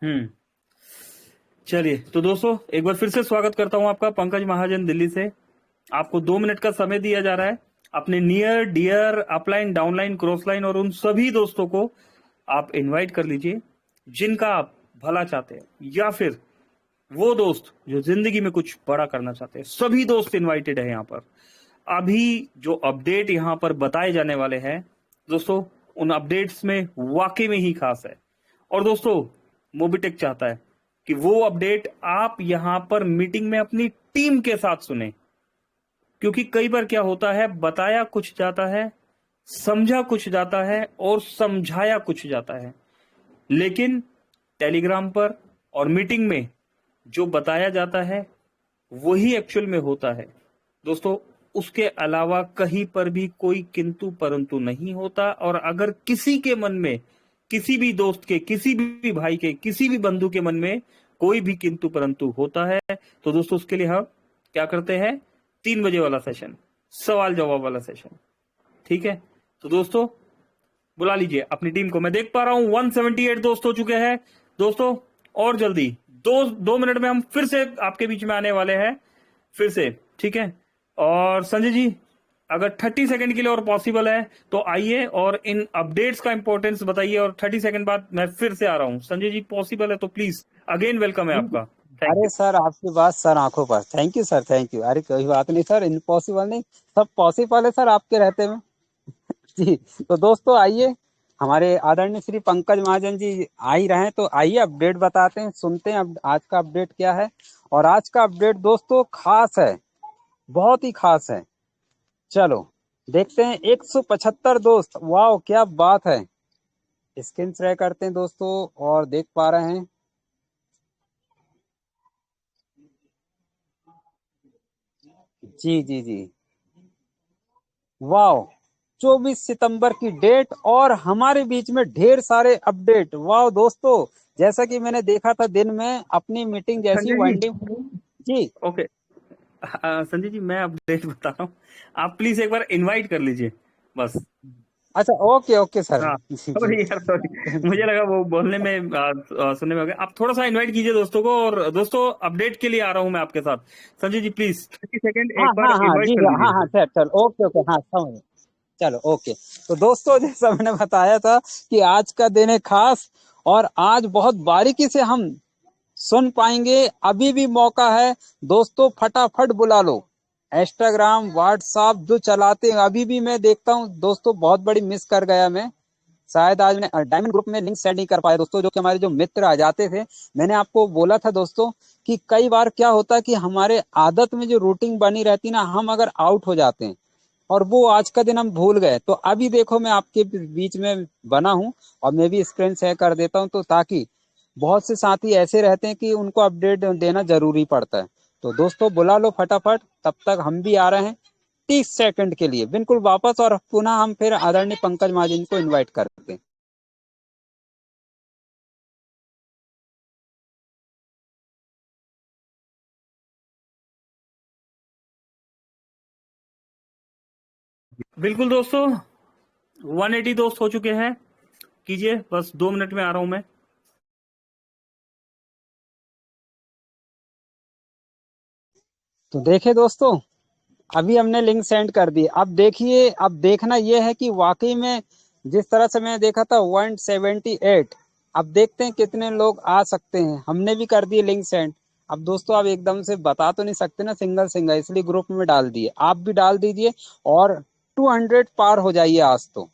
हम्म। चलिए तो दोस्तों, एक बार फिर से स्वागत करता हूं आपका, पंकज महाजन दिल्ली से। आपको 2 मिनट का समय दिया जा रहा है। अपने near dear upline downline cross line और उन सभी दोस्तों को आप इनवाइट कर लीजिए जिनका आप भला चाहते हैं, या फिर वो दोस्त जो जिंदगी में कुछ बड़ा करना चाहते हैं। सभी दोस्त इनवाइटेड है यहाँ पर। अभी जो अपडेट यहाँ पर बताए जाने वाले हैं दोस्तों, उन अपडेट्स में वाकई में ही खास है। और दोस्तों, मोबिटेक चाहता है कि वो अपडेट आप यहां पर मीटिंग में अपनी टीम के साथ सुने, क्योंकि कई बार क्या होता है, बताया कुछ जाता है, समझा कुछ जाता है और समझाया कुछ जाता है, लेकिन टेलीग्राम पर और मीटिंग में जो बताया जाता है वही एक्चुअल में होता है दोस्तों। उसके अलावा कहीं पर भी कोई किंतु परंतु नहीं होता। और अगर किसी के मन में, किसी भी दोस्त के, किसी भी भाई के, किसी भी बंधु के मन में कोई भी किंतु परंतु होता है, तो दोस्तों उसके लिए हम क्या करते हैं, 3 बजे वाला सेशन, सवाल जवाब वाला सेशन। ठीक है, तो दोस्तों बुला लीजिए अपनी टीम को। मैं देख पा रहा हूं 178 दोस्त हो चुके हैं दोस्तों। और जल्दी 2 मिनट में हम फिर से आपके बीच में आने वाले हैं, फिर से। ठीक है, और संजय जी, अगर 30 सेकंड के लिए और पॉसिबल है तो आइए और इन अपडेट्स का इंपॉर्टेंस बताइए। और 30 सेकंड बाद मैं फिर से आ रहा हूं। संजय जी, पॉसिबल है तो प्लीज, अगेन वेलकम है जी, आपका। थैंक अरे यू। सर आपकी बात सर आंखों पर। Thank you sir, thank you. अरे कोई बात नहीं सर, इम्पॉसिबल नहीं, सब पॉसिबल है सर आपके रहते में। जी। तो दोस्तों आइए, हमारे आदरणीय श्री पंकज महाजन जी आ ही रहे हैं, तो आइए अपडेट बताते हैं, सुनते हैं अब आज का अपडेट क्या है। और आज का अपडेट दोस्तों खास है, बहुत ही खास है। चलो देखते हैं। 175 दोस्त, वाह क्या बात है। स्क्रीन शेयर करते हैं दोस्तों, और देख पा रहे हैं। जी जी जी, वाह। 24 सितंबर की डेट और हमारे बीच में ढेर सारे अपडेट। वाह दोस्तों, जैसा कि मैंने देखा था दिन में अपनी मीटिंग जैसी संजय जी, वाइंडिंग। जी। ओके। संजय जी, मैं अपडेट बता रहा हूँ, आप प्लीज एक बार इनवाइट कर लीजिए बस। अच्छा, ओके ओके सर। हाँ, जी जी। सॉरी यार, सॉरी। मुझे लगा वो बोलने में सुनने में हो गया। आप थोड़ा सा इनवाइट कीजिए दोस्तों को। और दोस्तों, अपडेट के लिए आ रहा हूँ मैं आपके साथ। संजय जी प्लीज 30 सेकंड हाँ एक बार हाँ हाँ, इनवाइट जी कर हाँ दीजिए। हाँ सर, चलो ओके ओके, हाँ समझ। चलो ओके। तो दोस्तों जैसा मैंने बताया था कि आज का दिन है खास, और आज बहुत बारीकी से हम सुन पाएंगे। अभी भी मौका है दोस्तों, फटाफट बुला लो। इंस्टाग्राम व्हाट्सएप जो चलाते हैं, अभी भी मैं देखता हूँ दोस्तों, बहुत बड़ी मिस कर गया मैं। शायद आज मैंने डायमंड ग्रुप में लिंक सेंड नहीं कर पाया दोस्तों, जो कि हमारे जो मित्र आ जाते थे। मैंने आपको बोला था दोस्तों कि कई बार क्या होता है कि हमारे आदत में जो रूटीन बनी रहती है ना, हम अगर आउट हो जाते हैं और वो आज का दिन हम भूल गए। तो अभी देखो मैं आपके बीच में बना हूं, और मैं भी स्क्रीन शेयर कर देता हूं, तो ताकि बहुत से साथी ऐसे रहते हैं कि उनको अपडेट देना जरूरी पड़ता है। तो दोस्तों बुला लो फटाफट, तब तक हम भी आ रहे हैं 30 सेकंड के लिए बिल्कुल वापस, और पुनः हम फिर आदरणीय पंकज महाजन को इन्वाइट करते हैं। बिल्कुल दोस्तों, 180 दोस्त हो चुके हैं। कीजिए, बस 2 मिनट में आ रहा हूं मैं। तो देखे दोस्तों, अभी हमने लिंक सेंड कर दी। अब देखिए, अब देखना यह है कि वाकई में जिस तरह से मैंने देखा था 178, अब देखते हैं कितने लोग आ सकते हैं। हमने भी कर दिए लिंक सेंड। अब दोस्तों आप एकदम से बता तो नहीं सकते ना सिंगल सिंगल, इसलिए ग्रुप में डाल दिए, आप भी डाल दीजिए। और 200 पार हो जाइए। आज तो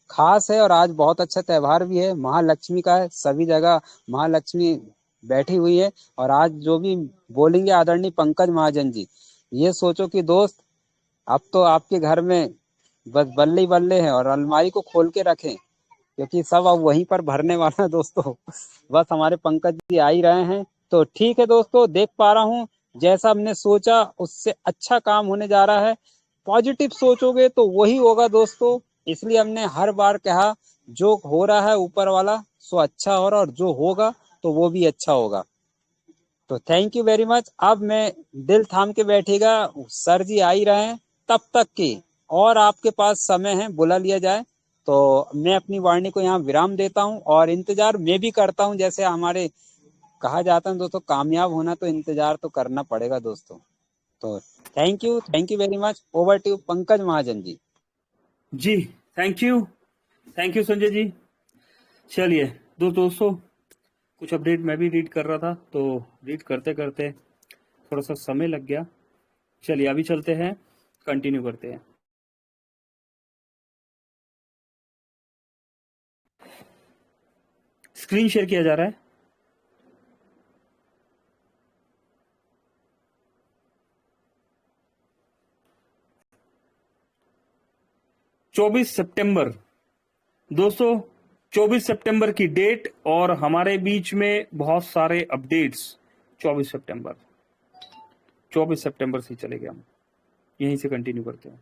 खास है, और आज बहुत अच्छा त्योहार भी है, महालक्ष्मी का है, सभी जगह महालक्ष्मी बैठी हुई है। और आज जो भी बोलेंगे आदरणीय पंकज महाजन जी, ये सोचो कि दोस्त अब तो आपके घर में बस बल्ले ही बल्ले हैं, और अलमारी को खोल के रखें, क्योंकि सब अब वहीं पर भरने वाला है दोस्तों। बस हमारे पंकज जी आ ही रहे हैं। तो ठीक है दोस्तों, देख पा रहा हूँ जैसा हमने सोचा उससे अच्छा काम होने जा रहा है। पॉजिटिव सोचोगे तो वही होगा दोस्तों, इसलिए हमने हर बार कहा जो हो रहा है ऊपर वाला सो अच्छा हो रहा, और जो होगा तो वो भी अच्छा होगा। तो थैंक यू वेरी मच। अब मैं दिल थाम के बैठेगा, सर जी आ ही रहे हैं, तब तक की और आपके पास समय है, बुला लिया जाए। तो मैं अपनी वाणी को यहाँ विराम देता हूँ और इंतजार मैं भी करता हूँ, जैसे हमारे कहा जाता है दोस्तों, कामयाब होना तो इंतजार तो करना पड़ेगा दोस्तों। तो thank you very much. Over to Pankaj Mahajan ji. जी, थैंक यू संजय जी। चलिए दोस्तों, कुछ अपडेट मैं भी रीड कर रहा था, तो रीड करते करते थोड़ा सा समय लग गया। चलिए अभी चलते हैं, कंटिन्यू करते हैं। स्क्रीन शेयर किया जा रहा है। चौबीस सितंबर दोस्तों, 24 सितंबर की डेट और हमारे बीच में बहुत सारे अपडेट्स। 24 सितंबर 24 सितंबर से चले गए हम, यहीं से कंटिन्यू करते हैं।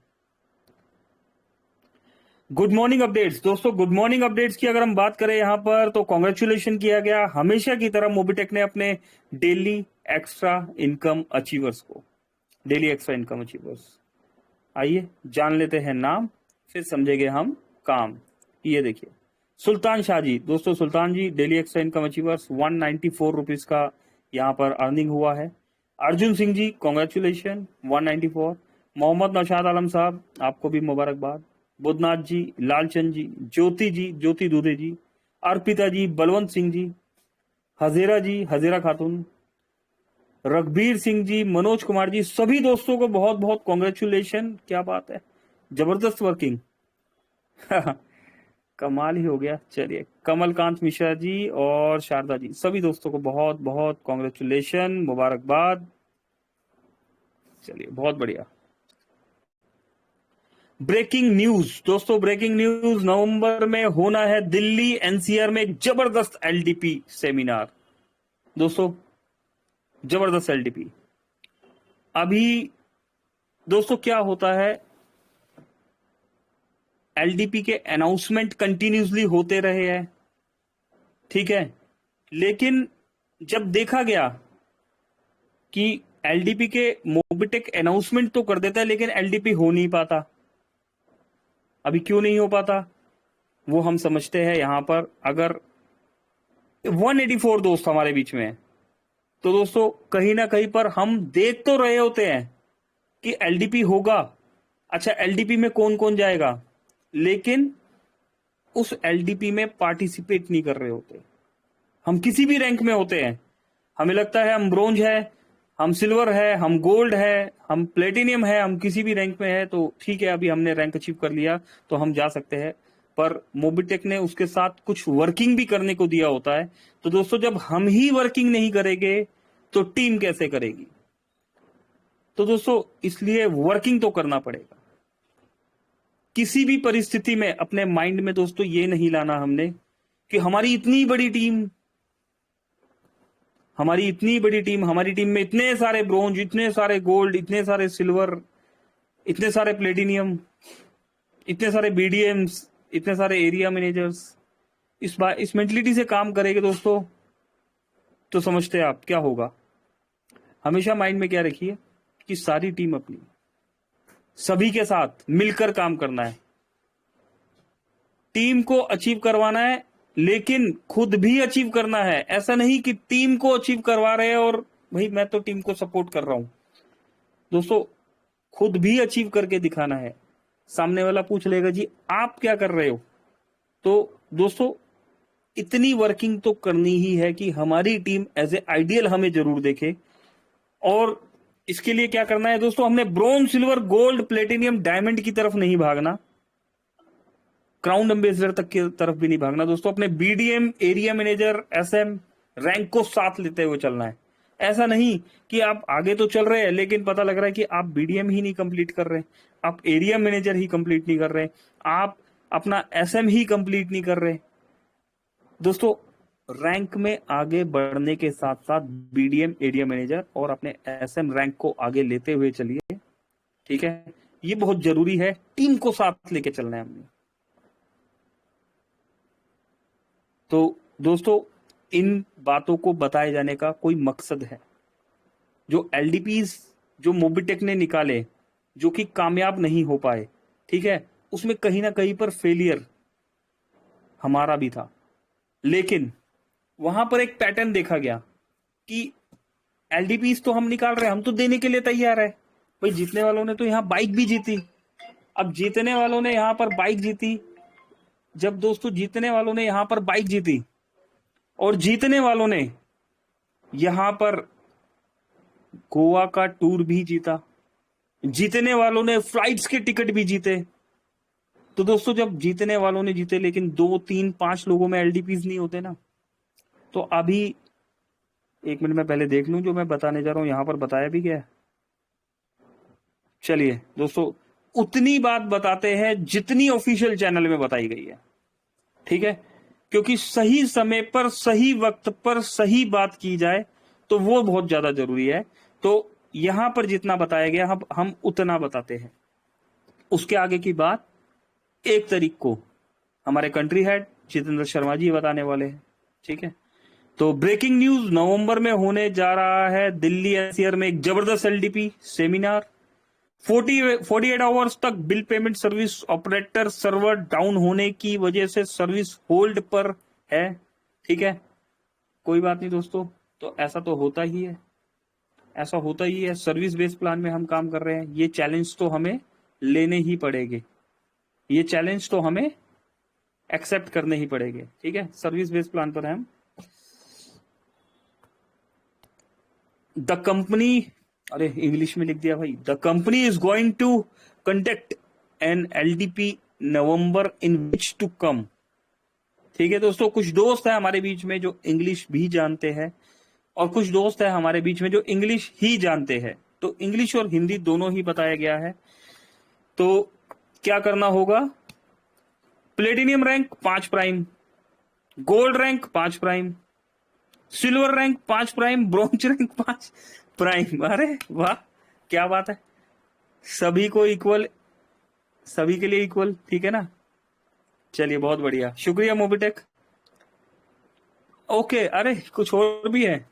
गुड मॉर्निंग अपडेट्स दोस्तों, गुड मॉर्निंग अपडेट्स की अगर हम बात करें यहां पर, तो कॉन्ग्रेचुलेशन किया गया हमेशा की तरह मोबिटेक ने अपने डेली एक्स्ट्रा इनकम अचीवर्स को। डेली एक्स्ट्रा इनकम अचीवर्स, आइए जान लेते हैं नाम, फिर समझेंगे हम काम। ये देखिए, सुल्तान शाह जी दोस्तों, Sultan ji daily extra income achievers 194 rupees का यहाँ पर अर्निंग हुआ है। अर्जुन सिंह जी कॉन्ग्रेचुलेशन 194। मोहम्मद नौशाद आलम साहब, आपको भी मुबारकबाद। बुधनाथ जी, लालचंद जी, ज्योति दूधे जी, अर्पिता जी, बलवंत सिंह जी, हजेरा जी, हजेरा खातून, रघबीर सिंह जी, मनोज कुमार जी, सभी दोस्तों को बहुत बहुत कॉन्ग्रेचुलेशन। क्या बात है, जबरदस्त वर्किंग। कमाल ही हो गया। चलिए, कमलकांत मिश्रा जी और शारदा जी, सभी दोस्तों को बहुत बहुत कॉन्ग्रेचुलेशन, मुबारकबाद। चलिए, बहुत बढ़िया। ब्रेकिंग न्यूज दोस्तों, ब्रेकिंग न्यूज, नवंबर में होना है दिल्ली एनसीआर में एक जबरदस्त एलडीपी सेमिनार। दोस्तों, जबरदस्त एलडीपी। अभी दोस्तों क्या होता है, एलडीपी के अनाउंसमेंट कंटिन्यूसली होते रहे हैं, ठीक है, लेकिन जब देखा गया कि एलडीपी के मोबिटेक अनाउंसमेंट तो कर देता है लेकिन एलडीपी हो नहीं पाता। अभी क्यों नहीं हो पाता वो हम समझते हैं। यहां पर अगर 184 दोस्त हमारे बीच में है, तो दोस्तों कहीं ना कहीं पर हम देख तो रहे होते हैं कि एलडीपी होगा। अच्छा, एलडीपी में कौन कौन जाएगा, लेकिन उस एलडीपी में पार्टिसिपेट नहीं कर रहे होते। हम किसी भी रैंक में होते हैं, हमें लगता है हम ब्रोंज है, हम सिल्वर है, हम गोल्ड है, हम प्लेटिनियम है, हम किसी भी रैंक में है तो ठीक है, अभी हमने रैंक अचीव कर लिया तो हम जा सकते हैं। पर मोबिटेक ने उसके साथ कुछ वर्किंग भी करने को दिया होता है। तो दोस्तों, जब हम ही वर्किंग नहीं करेंगे तो टीम कैसे करेगी। तो दोस्तों, इसलिए वर्किंग तो करना पड़ेगा किसी भी परिस्थिति में। अपने माइंड में दोस्तों ये नहीं लाना हमने कि हमारी इतनी बड़ी टीम, हमारी टीम में इतने सारे ब्रोंज, इतने सारे गोल्ड, इतने सारे सिल्वर, इतने सारे प्लेटिनियम, इतने सारे बीडीएम्स, इतने सारे एरिया मैनेजर्स। इस मेंटलिटी से काम करेंगे दोस्तों तो समझते हैं आप क्या होगा। हमेशा माइंड में क्या रखिए कि सारी टीम अपनी, सभी के साथ मिलकर काम करना है, टीम को अचीव करवाना है, लेकिन खुद भी अचीव करना है। ऐसा नहीं कि टीम को अचीव करवा रहे हैं और भाई मैं तो टीम को सपोर्ट कर रहा हूं। दोस्तों, खुद भी अचीव करके दिखाना है। सामने वाला पूछ लेगा जी आप क्या कर रहे हो, तो दोस्तों इतनी वर्किंग तो करनी ही है कि हमारी टीम एज ए आइडियल हमें जरूर देखे। और इसके लिए क्या करना है दोस्तों, हमने bronze, silver, gold, platinum, diamond की तरफ नहीं भागना, क्राउन एम्बेसडर तक की तरफ भी नहीं भागना दोस्तों। अपने BDM, area manager, SM rank को साथ लेते हुए चलना है। ऐसा नहीं कि आप आगे तो चल रहे हैं लेकिन पता लग रहा है कि आप बीडीएम ही नहीं कंप्लीट कर रहे, आप एरिया मैनेजर ही कंप्लीट नहीं कर रहे, आप अपना एसएम ही कंप्लीट नहीं कर रहे। दोस्तों, रैंक में आगे बढ़ने के साथ साथ बीडीएम, एरिया मैनेजर और अपने एसएम रैंक को आगे लेते हुए चलिए, ठीक है। ये बहुत जरूरी है, टीम को साथ लेके चलना है हमने। तो दोस्तों, इन बातों को बताए जाने का कोई मकसद है। जो एलडीपीज जो मोबिटेक ने निकाले, जो कि कामयाब नहीं हो पाए, ठीक है, उसमें कहीं ना कहीं पर फेलियर हमारा भी था, लेकिन वहां पर एक पैटर्न देखा गया कि एलडीपीज तो हम निकाल रहे हैं, हम तो देने के लिए तैयार है भाई। जीतने वालों ने तो यहाँ बाइक भी जीती। अब जीतने वालों ने यहाँ पर बाइक जीती, जब दोस्तों जीतने वालों ने यहाँ पर बाइक जीती और जीतने वालों ने यहाँ पर गोवा का टूर भी जीता, जीतने वालों ने फ्लाइट्स के टिकट भी जीते। तो दोस्तों जब जीतने वालों ने जीते लेकिन 2 3 5 लोगों में एलडीपीज नहीं होते ना, तो अभी एक मिनट में पहले देख लूं जो मैं बताने जा रहा हूं यहां पर बताया भी क्या है। चलिए दोस्तों, उतनी बात बताते हैं जितनी ऑफिशियल चैनल में बताई गई है, ठीक है, क्योंकि सही समय पर सही वक्त पर सही बात की जाए तो वो बहुत ज्यादा जरूरी है। तो यहां पर जितना बताया गया हम उतना बताते हैं। उसके आगे की बात 1 तारीख को हमारे कंट्री हेड जितेंद्र शर्मा जी बताने वाले हैं, ठीक है। तो ब्रेकिंग न्यूज, नवंबर में होने जा रहा है दिल्ली एनसीआर में एक जबरदस्त एलडीपी सेमिनार। 48 आवर्स तक bill payment service operator server down होने की वजह से सर्विस होल्ड पर है, ठीक है। कोई बात नहीं दोस्तों, तो ऐसा तो होता ही है, ऐसा होता ही है। सर्विस बेस्ड प्लान में हम काम कर रहे हैं, ये चैलेंज तो हमें लेने ही पड़ेंगे, ये चैलेंज तो हमें एक्सेप्ट करने ही पड़ेंगे, ठीक है। सर्विस बेस्ड प्लान पर हम द कंपनी, अरे इंग्लिश में लिख दिया भाई, the company is going to conduct an LDP November in which to come, ठीक है दोस्तों। कुछ दोस्त है हमारे बीच में जो इंग्लिश भी जानते हैं और कुछ दोस्त है हमारे बीच में जो इंग्लिश ही जानते हैं, तो इंग्लिश और हिंदी दोनों ही बताया गया है। तो क्या करना होगा, platinum rank 5 prime, gold rank 5 prime, silver rank 5 prime, bronze rank 5 prime. अरे वाह, क्या बात है, सभी को इक्वल, सभी के लिए इक्वल, ठीक है ना। चलिए बहुत बढ़िया, शुक्रिया मोबिटेक। ओके, अरे कुछ और भी है,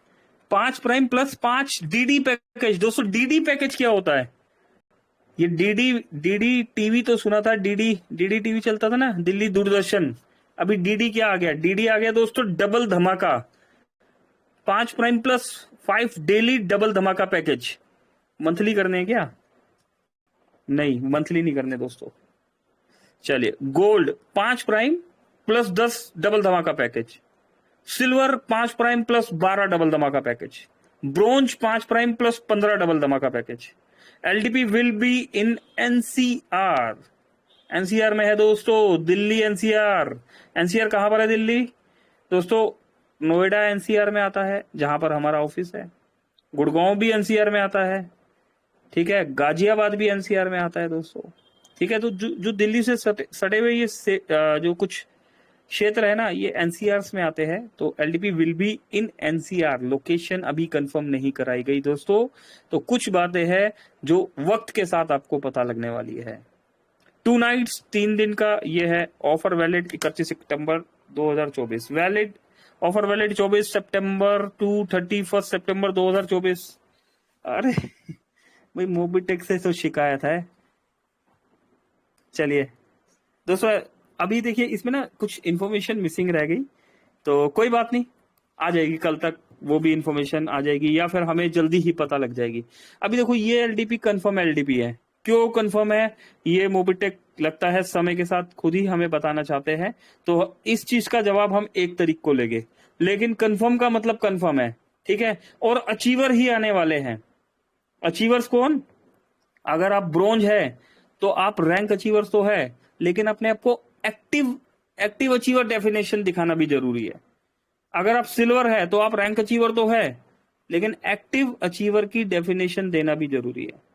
5 प्राइम प्लस 5 डीडी पैकेज। दोस्तों डीडी पैकेज क्या होता है? ये डीडी टीवी तो सुना था, डीडी टीवी चलता था ना, दिल्ली दूरदर्शन। अभी डीडी क्या आ गया? डीडी आ गया दोस्तों डबल धमाका, 5 प्राइम प्लस 5 डेली डबल धमाका पैकेज। मंथली करने हैं क्या? नहीं, मंथली नहीं करने दोस्तों। चलिए, गोल्ड 5 प्राइम प्लस 10 डबल धमाका package, silver 5 prime plus 12 double धमाका package, bronze 5 prime plus 15 double धमाका package. LDP will be in NCR, NCR में है दोस्तों, दिल्ली एनसीआर। एनसीआर कहां पर है? दिल्ली दोस्तों, नोएडा एनसीआर में आता है जहां पर हमारा ऑफिस है, गुड़गांव भी एनसीआर में आता है, ठीक है, गाजियाबाद भी एनसीआर में आता है दोस्तों, ठीक है। तो जो दिल्ली से सटे हुए ये जो कुछ क्षेत्र है ना, ये एनसीआर में आते हैं। तो LDP will be in NCR, location अभी कंफर्म नहीं कराई गई दोस्तों। तो कुछ बातें हैं जो वक्त के साथ आपको पता लगने वाली है। 2 नाइट्स 3 दिन का ये है ऑफर, वैलिड 31 सितंबर 2024, वैलिड ऑफर वैलिड 24 सितंबर टू 31 सितंबर 2024। अरे भाई मोबिटेक से तो शिकायत है। चलिए दोस्तों, अभी देखिए इसमें ना कुछ इन्फॉर्मेशन मिसिंग रह गई, तो कोई बात नहीं, आ जाएगी कल तक वो भी इन्फॉर्मेशन आ जाएगी, या फिर हमें जल्दी ही पता लग जाएगी। अभी देखो ये एलडीपी कंफर्म एलडीपी है। क्यों कंफर्म है? ये मोबिटेक लगता है समय के साथ खुद ही हमें बताना चाहते हैं, तो इस चीज का जवाब हम 1 तारीख को लेंगे। लेकिन कंफर्म का मतलब कंफर्म है, ठीक है। और अचीवर ही आने वाले हैं। अचीवर्स कौन? अगर आप ब्रोंज है तो आप रैंक अचीवर्स तो है, लेकिन अपने आप को एक्टिव अचीवर डेफिनेशन दिखाना भी जरूरी है। अगर आप सिल्वर है तो आप रैंक अचीवर तो है, लेकिन एक्टिव अचीवर की डेफिनेशन देना भी जरूरी है।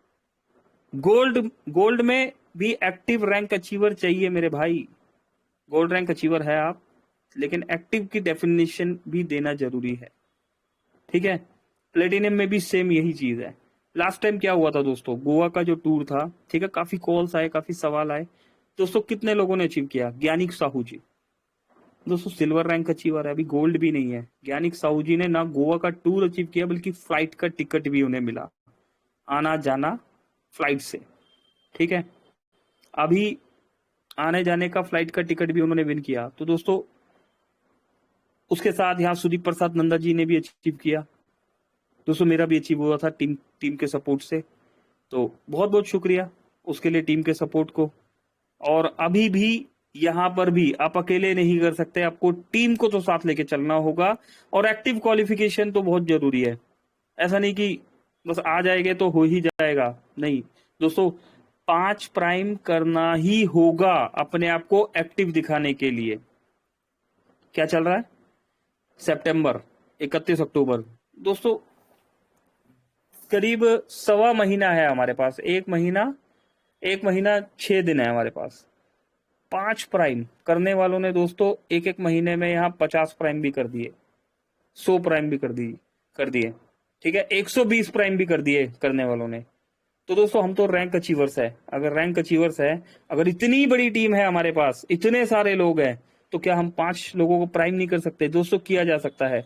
गोल्ड में भी एक्टिव रैंक अचीवर चाहिए मेरे भाई। गोल्ड रैंक अचीवर है आप, लेकिन एक्टिव की डेफिनेशन भी देना जरूरी है, ठीक है। प्लेटिनियम में भी सेम यही चीज है। लास्ट टाइम क्या हुआ था दोस्तों, गोवा का जो टूर था, ठीक है, काफी कॉल्स आए, काफी सवाल आए दोस्तों। कितने लोगों ने अचीव किया? ज्ञानिक साहू जी दोस्तों सिल्वर रैंक अचीवर है, अभी गोल्ड भी नहीं है। ज्ञानिक साहू जी ने ना गोवा का टूर अचीव किया, बल्कि फ्लाइट का टिकट भी उन्हें मिला, आना जाना फ्लाइट से, ठीक है। अभी आने जाने का फ्लाइट का टिकट भी उन्होंने विन किया। तो दोस्तों उसके साथ यहाँ सुदीप प्रसाद नंदा जी ने भी अचीव किया। दोस्तों मेरा भी अचीव हुआ था टीम के सपोर्ट से। तो बहुत बहुत शुक्रिया उसके लिए, टीम के सपोर्ट को। और अभी भी यहाँ पर भी आप अकेले नहीं कर सकते, आपको टीम को तो साथ लेके चलना होगा। और एक्टिव क्वालिफिकेशन तो बहुत जरूरी है। ऐसा नहीं कि बस आ जाएंगे तो हो ही जाएगा, नहीं दोस्तों, 5 प्राइम करना ही होगा अपने आप को एक्टिव दिखाने के लिए। क्या चल रहा है? सितंबर, 31 अक्टूबर दोस्तों, करीब सवा महीना है हमारे पास। एक महीना 6 दिन है हमारे पास। 5 प्राइम करने वालों ने दोस्तों एक एक महीने में यहाँ 50 प्राइम भी कर दिए, 100 प्राइम भी कर दिए, ठीक है, 120 प्राइम भी कर दिए करने वालों ने। तो दोस्तों हम तो रैंक अचीवर्स है। अगर रैंक अचीवर्स है, अगर इतनी बड़ी टीम है हमारे पास, इतने सारे लोग हैं, तो क्या हम 5 लोगों को प्राइम नहीं कर सकते? दोस्तों किया जा सकता है।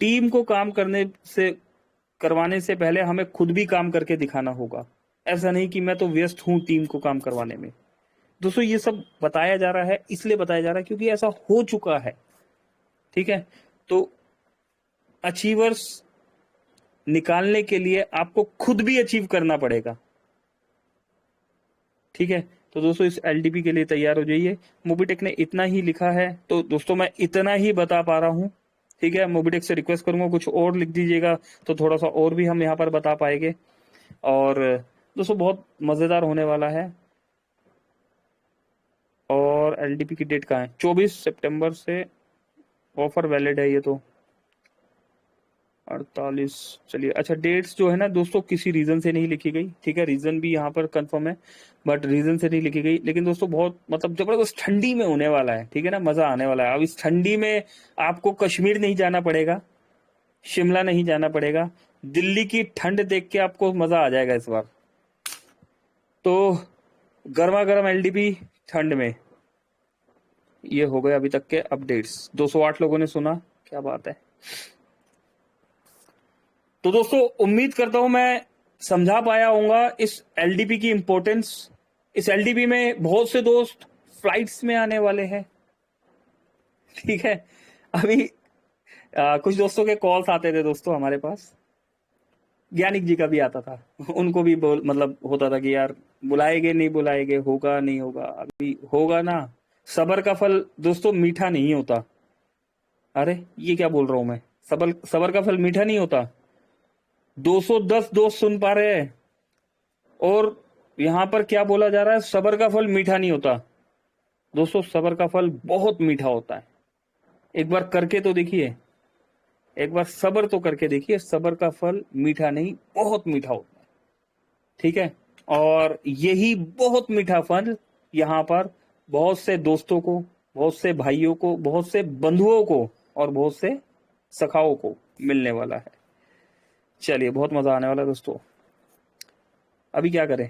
टीम को काम करवाने से पहले हमें खुद भी काम करके दिखाना होगा। ऐसा नहीं कि मैं तो व्यस्त हूं टीम को काम करवाने में। दोस्तों ये सब बताया जा रहा है, इसलिए बताया जा रहा है क्योंकि ऐसा हो चुका है, ठीक है। तो अचीवर्स निकालने के लिए आपको खुद भी अचीव करना पड़ेगा, ठीक है। तो दोस्तों इस एलडीपी के लिए तैयार हो जाइए। मोबिटेक ने इतना ही लिखा है, तो दोस्तों मैं इतना ही बता पा रहा हूं, ठीक है। मोबिटेक से रिक्वेस्ट करूंगा कुछ और लिख दीजिएगा, तो थोड़ा सा और भी हम यहाँ पर बता पाएंगे। और दोस्तों बहुत मजेदार होने वाला है। और एलडीपी की डेट कहाँ है? 24 सितंबर से ऑफर वैलिड है ये तो। 48, चलिए अच्छा, डेट्स जो है ना दोस्तों किसी रीजन से नहीं लिखी गई, ठीक है। रीजन भी यहाँ पर कंफर्म है, बट रीजन से नहीं लिखी गई। लेकिन दोस्तों बहुत मतलब जबरदस्त ठंडी में होने वाला है, ठीक है ना, मजा आने वाला है। अब इस ठंडी में आपको कश्मीर नहीं जाना पड़ेगा, शिमला नहीं जाना पड़ेगा, दिल्ली की ठंड देख के आपको मजा आ जाएगा इस बार। तो गर्मा गर्म एलडीपी ठंड में, ये हो गए अभी तक के अपडेट्स। 208 लोगों ने सुना, क्या बात है। तो दोस्तों उम्मीद करता हूं मैं समझा पाया होऊंगा इस एलडीपी की इंपॉर्टेंस। इस एलडीपी में बहुत से दोस्त फ्लाइट्स में आने वाले हैं, ठीक है। अभी कुछ दोस्तों के कॉल्स आते थे दोस्तों हमारे पास, ज्ञानिक जी का भी आता था, उनको भी मतलब होता था कि यार बुलाएंगे नहीं बुलाएंगे, होगा नहीं होगा। अभी होगा ना। सबर का फल दोस्तों मीठा नहीं होता। अरे ये क्या बोल रहा हूं मैं, सबर का फल मीठा नहीं होता। 210 दोस्त सुन पा रहे हैं, और यहां पर क्या बोला जा रहा है? सबर का फल मीठा नहीं होता। दोस्तों सबर का फल बहुत मीठा होता है। एक बार करके तो देखिए, एक बार सबर तो करके देखिए, सबर का फल मीठा नहीं बहुत मीठा होता है, ठीक है। और यही बहुत मीठा फल यहाँ पर बहुत से दोस्तों को, बहुत से भाइयों को, बहुत से बंधुओं को और बहुत से सखाओं को मिलने वाला है। चलिए बहुत मजा आने वाला है दोस्तों। अभी क्या करें,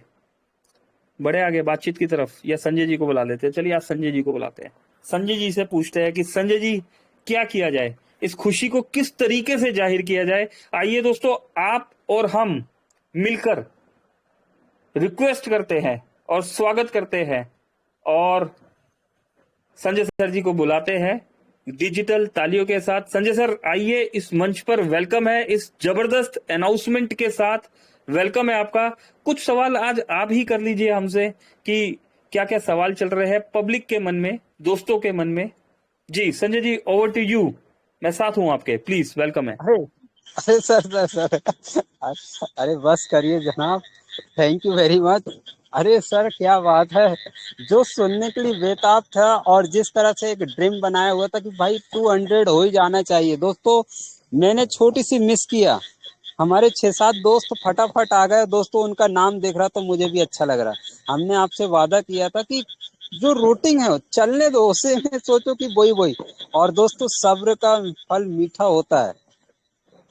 बड़े आगे बातचीत की तरफ, या संजय जी को बुला लेते हैं? चलिए आज संजय जी को बुलाते हैं। संजय जी से पूछते हैं कि संजय जी क्या किया जाए, इस खुशी को किस तरीके से जाहिर किया जाए। आइए दोस्तों आप और हम मिलकर रिक्वेस्ट करते हैं और स्वागत करते हैं और संजय सर जी को बुलाते हैं डिजिटल तालियों के साथ। संजय सर आइए इस मंच पर, वेलकम है इस जबरदस्त अनाउंसमेंट के साथ, वेलकम है आपका। कुछ सवाल आज आप ही कर लीजिए हमसे कि क्या क्या सवाल चल रहे हैं पब्लिक के मन में, दोस्तों के मन में। जी Sanjay ji over to you, मैं साथ हूं आपके, प्लीज वेलकम है। अरे अरे सर अरे बस करिए जनाब, थैंक यू वेरी मच। अरे सर क्या बात है, जो सुनने के लिए बेताब था और जिस तरह से एक ड्रीम बनाया हुआ था कि भाई 200 हो ही जाना चाहिए। दोस्तों मैंने छोटी सी मिस किया, हमारे 6-7 दोस्त फटाफट आ गए दोस्तों, उनका नाम देख रहा तो मुझे भी अच्छा लग रहा। हमने आपसे वादा किया था कि जो रूटिंग है चलने दो, उसे में सोचो कि वही। और दोस्तों सब्र का फल मीठा होता है,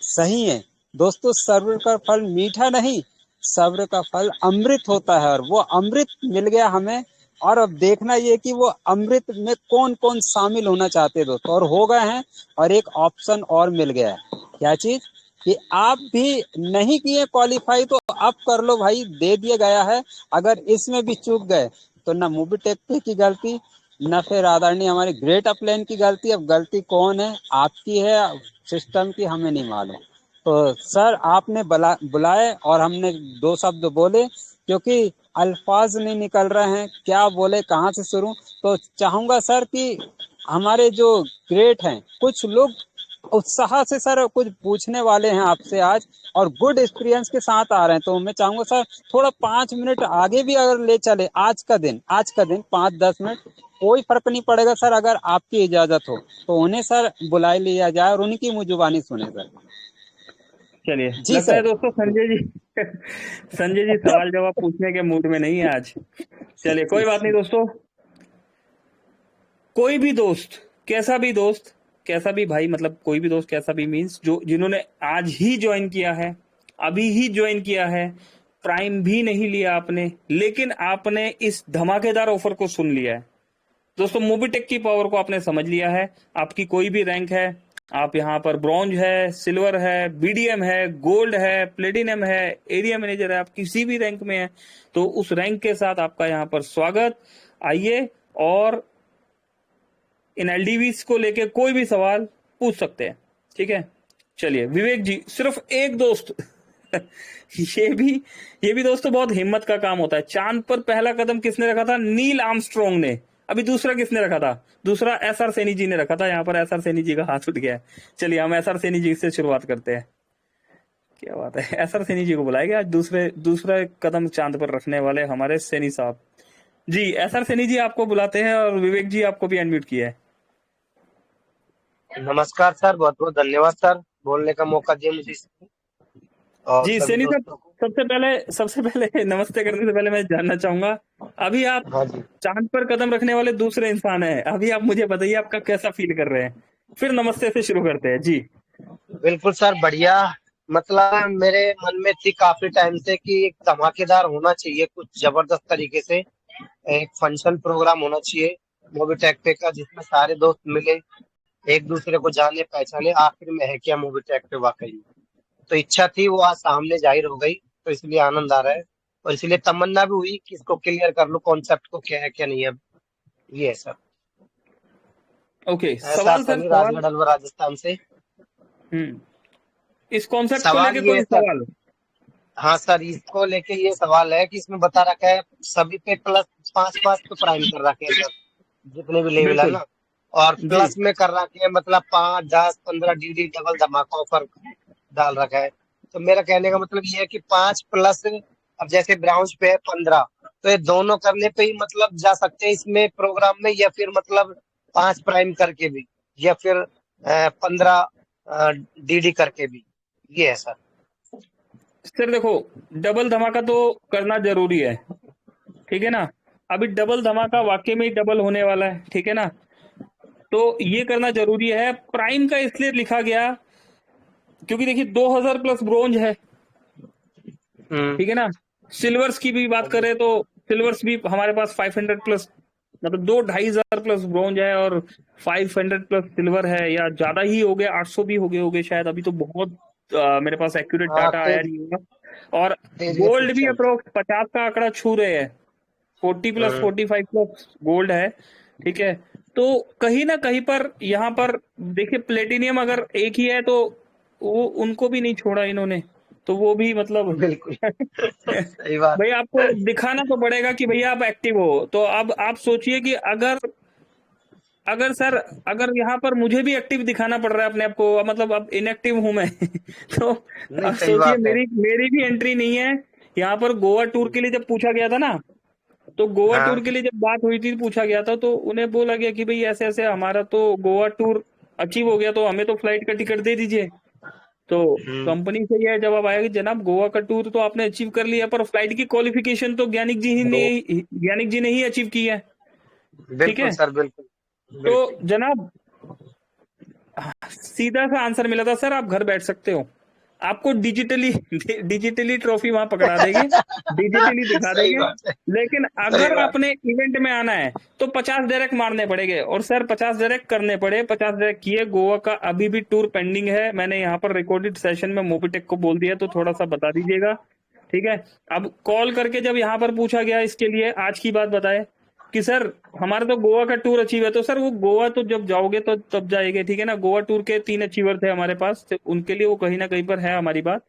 सही है दोस्तों, सब्र का फल मीठा नहीं, सब्र का फल अमृत होता है, और वो अमृत मिल गया हमें। और अब देखना ये कि वो अमृत में कौन कौन शामिल होना चाहते हैं दोस्तों, और हो गए हैं। और एक ऑप्शन और मिल गया है, क्या चीज, कि आप भी नहीं किए क्वालिफाई तो आप कर लो भाई, दे दिया गया है। अगर इसमें भी चूक गए तो ना मोबिटेक पे की गलती, ना फिर आदरणीय हमारी ग्रेट अपलाइन की गलती। अब गलती कौन है, आपकी है, सिस्टम की, हमें नहीं मालूम। तो सर आपने बुलाए और हमने दो शब्द बोले, क्योंकि अल्फाज नहीं निकल रहे हैं, क्या बोले, कहाँ से शुरू। तो चाहूंगा सर कि हमारे जो ग्रेट हैं, कुछ लोग उत्साह से सर कुछ पूछने वाले हैं आपसे आज, और गुड एक्सपीरियंस के साथ आ रहे हैं। तो मैं चाहूंगा सर थोड़ा 5 मिनट आगे भी अगर ले चले, आज का दिन 5-10 मिनट, कोई फर्क नहीं पड़ेगा सर, अगर आपकी इजाजत हो तो उन्हें सर बुला लिया जाए और उन्हीं की मुंह जुबानी सुने सर। चलिए, जी लगता है सर। दोस्तों संजय जी संजय जी सवाल जवाब पूछने के मूड में नहीं है आज। चलिए, कोई बात नहीं दोस्तों। कोई भी दोस्त, कैसा भी दोस्त, कैसा भी भाई, मतलब कोई भी दोस्त कैसा भी मीन्स, जो जिन्होंने आज ही ज्वाइन किया है, अभी ही ज्वाइन किया है, प्राइम भी नहीं लिया आपने, लेकिन आपने इस धमाकेदार ऑफर को सुन लिया है दोस्तों, मोबिटेक की पावर को आपने समझ लिया है। आपकी कोई भी रैंक है, आप यहाँ पर ब्रॉन्ज है, सिल्वर है, बीडीएम है, गोल्ड है, प्लेटिनम है, एरिया मैनेजर है, आप किसी भी रैंक में है, तो उस रैंक के साथ आपका यहाँ पर स्वागत। आइए, और इन एलडीवीज को लेके कोई भी सवाल पूछ सकते हैं, ठीक है। चलिए विवेक जी, सिर्फ एक दोस्त ये भी दोस्तों बहुत हिम्मत का काम होता है। चांद पर पहला कदम किसने रखा था? नील आर्मस्ट्रॉन्ग ने। अभी दूसरा किसने रखा था? दूसरा एसआर सैनी जी ने रखा था। यहाँ पर एसआर सैनी जी का हाथ उठ गया है। चलिए हम एसआर सैनी जी से शुरुआत करते हैं। क्या बात है, एसआर सैनी जी को बुलाएंगे आज दूसरा कदम चांद पर रखने वाले हमारे सैनी साहब जी। एसआर सैनी जी आपको बुलाते हैं, और विवेक जी आपको भी अनम्यूट किया है। नमस्कार सर, बहुत बहुत धन्यवाद सर, बोलने का मौका दिया मुझे और जी सभी सैनी साहब, दोस्तों को। सबसे पहले नमस्ते करने से पहले मैं जानना चाहूंगा, अभी आप हाँ जी, चांद पर कदम रखने वाले दूसरे इंसान हैं। अभी आप मुझे बताइए आपका कैसा फील कर रहे हैं, फिर नमस्ते से शुरू करते हैं जी। बिल्कुल सर, बढ़िया। मतलब मेरे मन में थी काफी टाइम से कि एक धमाकेदार होना चाहिए, कुछ जबरदस्त तरीके से एक फंक्शन प्रोग्राम होना चाहिए मोबीटेक पे का, जिसमें सारे दोस्त मिले, एक दूसरे को जाने पहचाने, आखिर में है क्या मोबीटेक पे वाकई में। तो इच्छा थी, वो आज सामने जाहिर हो गई, तो इसलिए आनंद आ रहा है। और इसलिए तमन्ना भी हुई कि इसको क्लियर कर लो, कॉन्सेप्ट को क्या है क्या नहीं है। अब ये है सर। ओके, ऐसा सवाल सर, सनी सवाल। राजगढ़ अलवर राजस्थान से। हम्म इस कॉन्सेप्ट को सवाल लेके ये कोई है सर, सवाल? हाँ सर, इसको लेके ये सवाल है कि इसमें बता रखा है सभी पे प्लस 5-5 तो प्राइम कर रखे हैं सर, जितने भी लेवल है बिल्कुल ना। और जी। प्लस में कर रखे हैं, मतलब 5, 10, 15 डीडी डबल धमाका ऑफर डाल रखा है। तो मेरा कहने का मतलब ये है कि 5 प्लस, अब जैसे ब्राउन्स पे है 15, तो ये दोनों करने पे ही मतलब जा सकते हैं इसमें प्रोग्राम में, या फिर मतलब 5 प्राइम करके भी, या फिर 15 डीडी करके भी। ये है सर। सर देखो, डबल धमाका तो करना जरूरी है, ठीक है ना। अभी डबल धमाका वाकई में ही डबल होने वाला है, ठीक है ना। तो ये करना जरूरी है। प्राइम का इसलिए लिखा गया क्योंकि देखिए 2000 प्लस ब्रोंज है, हम्म। ठीक है ना। सिल्वर्स की भी बात करें तो सिल्वर्स भी हमारे पास 500 प्लस, मतलब 2-2,500 प्लस ब्रोंज है, और 500 प्लस सिल्वर है, या ज्यादा ही हो गया, 800 भी हो गए होंगे शायद। अभी तो बहुत मेरे पास एक्यूरेट हाँ, डाटा आया नहीं होगा। और तेज गति गोल्ड से भी चल रहा अप्रोक्स 50 का आंकड़ा छू रहे हैं, 40 है। प्लस 45 प्लस गोल्ड है, ठीक है। तो कहीं ना कहीं पर यहाँ पर देखिए, प्लेटिनियम अगर एक ही है तो वो उनको भी नहीं छोड़ा इन्होंने, तो वो भी मतलब बिल्कुल सही बात। भाई आपको दिखाना तो पड़ेगा कि भैया आप एक्टिव हो। तो अब आप सोचिए कि अगर अगर सर, अगर यहाँ पर मुझे भी एक्टिव दिखाना पड़ रहा है अपने आप को, मतलब अब इनएक्टिव हूं मैं तो नहीं, अब सही सोचिए, बात है। मेरी मेरी भी एंट्री नहीं है यहाँ पर। गोवा टूर के लिए जब पूछा गया था ना, तो गोवा टूर हाँ। के लिए जब बात हुई थी, पूछा गया था, तो उन्हें बोला गया कि भाई ऐसे ऐसे हमारा तो गोवा टूर अचीव हो गया, तो हमें तो फ्लाइट का टिकट दे दीजिए। तो हम्म। कंपनी से यह जवाब आया कि जनाब, गोवा का टूर तो आपने अचीव कर लिया, पर फ्लाइट की क्वालिफिकेशन तो ज्ञानिक जी ने ही अचीव की है, ठीक बिल्कुल है। सर, बिल्कुल तो बिल्कुल। जनाब, सीधा सा आंसर मिला था, सर आप घर बैठ सकते हो, आपको डिजिटली ट्रॉफी वहां पकड़ा देंगे, डिजिटली दिखा सही देंगे। बात है। लेकिन सही अगर बात। आपने इवेंट में आना है तो 50 डायरेक्ट मारने पड़ेंगे, और सर 50 डायरेक्ट करने पड़े, 50 डायरेक्ट किए। गोवा का अभी भी टूर पेंडिंग है, मैंने यहाँ पर रिकॉर्डेड सेशन में मोबिटेक को बोल दिया, तो थोड़ा सा बता दीजिएगा, ठीक है। अब कॉल करके जब यहाँ पर पूछा गया इसके लिए आज की बात बताए कि सर हमारा तो गोवा का टूर अचीव है, तो सर वो गोवा तो जब जाओगे तो तब जाएंगे, ठीक है ना। गोवा टूर के 3 अचीवर थे हमारे पास, तो उनके लिए वो कहीं ना कहीं पर है हमारी बात।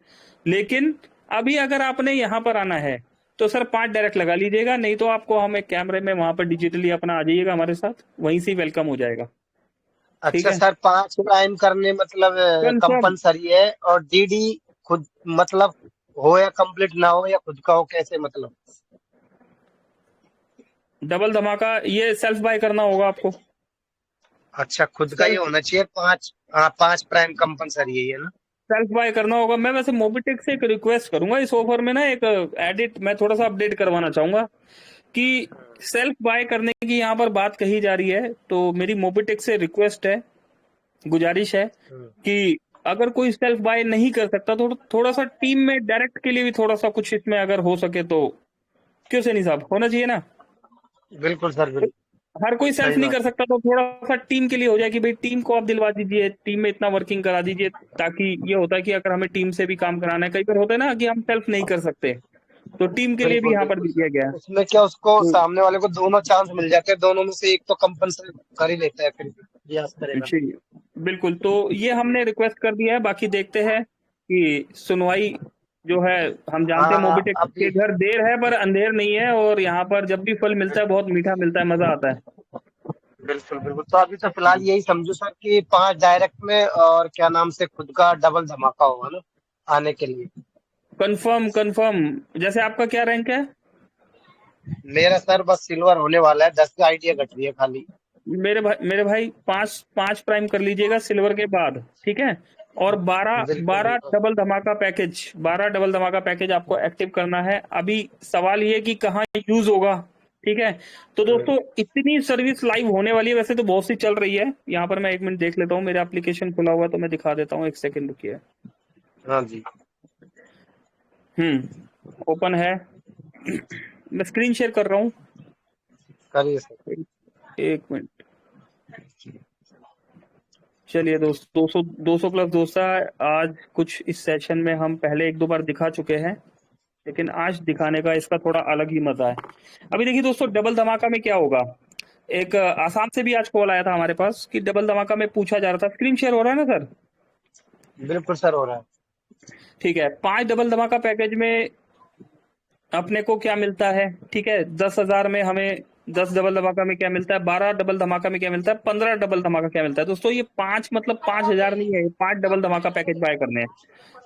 लेकिन अभी अगर आपने यहाँ पर आना है तो सर 5 डायरेक्ट लगा लीजिएगा, नहीं तो आपको हम एक कैमरे में वहां पर डिजिटली अपना आ जाइएगा हमारे साथ, वहीं से वेलकम हो जाएगा। ठीक अच्छा है, सर, 5 प्राइम करने मतलब कंफर्म। कंपलसरी है, और डीडी खुद मतलब हो या कंप्लीट ना हो या खुद का हो, कैसे मतलब? डबल धमाका ये सेल्फ बाय करना होगा आपको। अच्छा, खुद का ही सेल्फ होना चाहिए। 5, हाँ 5 प्राइम कंपलसरी है ये ना? सेल्फ बाय करना होगा। मैं वैसे मोबिटेक से एक रिक्वेस्ट करूंगा इस ऑफर में ना, एक एडिट मैं थोड़ा सा अपडेट करवाना चाहूंगा कि सेल्फ बाय करने की यहाँ पर बात कही जा रही है, तो मेरी मोबिटेक से रिक्वेस्ट है, गुजारिश है हम्म, कि अगर कोई सेल्फ बाय नहीं कर सकता तो थोड़ा सा टीम में डायरेक्ट के लिए भी थोड़ा सा कुछ इसमें अगर हो सके तो, क्यों से नहीं साहब, होना चाहिए ना। बिल्कुल सर, बिल्कुल हर कोई सेल्फ सही नहीं बात। कर सकता, तो थोड़ा सा टीम के लिए हो जाए कि भाई टीम को आप दिलवा दीजिए, टीम में इतना वर्किंग करा दीजिए, ताकि ये होता है कि अगर हमें टीम से भी काम कराना है, कई बार होता है ना कि हम सेल्फ नहीं कर सकते, तो टीम के लिए भी बिल्कुल यहाँ पर बिल्कुल दिया गया सर, है। उसमें क्या उसको तो सामने वाले को दोनों चांस मिल जाते हैं, दोनों में से एक तो कंपलसरी कर ही लेता है, फिर भी प्रयास करेगा। जी बिल्कुल, तो ये हमने रिक्वेस्ट कर दिया है, बाकी देखते हैं कि सुनवाई जो है, हम जानते हैं हाँ मोबिटेक के अभी घर देर है पर अंधेर नहीं है, और यहाँ पर जब भी फल मिलता है बहुत मीठा मिलता है, मजा आता है। बिल्कुल बिल्कुल, तो अभी तो फिलहाल यही समझो सर कि 5 डायरेक्ट में और क्या नाम से खुद का डबल धमाका होगा ना आने के लिए। Confirm confirm. जैसे आपका क्या रैंक है? मेरा सर बस सिल्वर होने वाला है, 10 का आइडिया घट रही है खाली। मेरे भाई 5 प्राइम कर लीजिएगा सिल्वर के बाद, ठीक है। और 12 बिल्कुल 12 बिल्कुल। डबल धमाका पैकेज, 12 डबल धमाका पैकेज आपको एक्टिव करना है। अभी सवाल ये कि कहाँ यूज होगा, ठीक है। तो हम्म, दोस्तों इतनी सर्विस लाइव होने वाली है, वैसे तो बहुत सी चल रही है। यहाँ पर मैं 1 मिनट देख लेता हूँ, मेरा एप्लीकेशन खुला हुआ है तो मैं दिखा देता हूँ, 1 सेकंड रुकिए। हाँ जी, ओपन है, मैं स्क्रीन शेयर कर रहा हूँ। करिए सर। 1 मिनट। चलिए दोस्त, 200 200 प्लस दोस्त, आज कुछ इस सेशन में हम पहले 1-2 बार दिखा चुके हैं, लेकिन आज दिखाने का इसका थोड़ा अलग ही मजा है। अभी देखिए दोस्तों, डबल धमाका में क्या होगा। एक आसाम से भी आज कॉल आया था हमारे पास कि डबल धमाका में पूछा जा रहा था, स्क्रीन शेयर हो रहा है ना सर? बिल्कुल सर, हो रहा है। ठीक है, 5 डबल धमाका पैकेज में अपने को क्या मिलता है, ठीक है। 10,000 में हमें 10 डबल धमाका में क्या मिलता है, 12 डबल धमाका में क्या मिलता है, 15 डबल धमाका क्या मिलता है। दोस्तों ये 5 मतलब 5,000 नहीं है, 5 डबल धमाका पैकेज बाय करने हैं।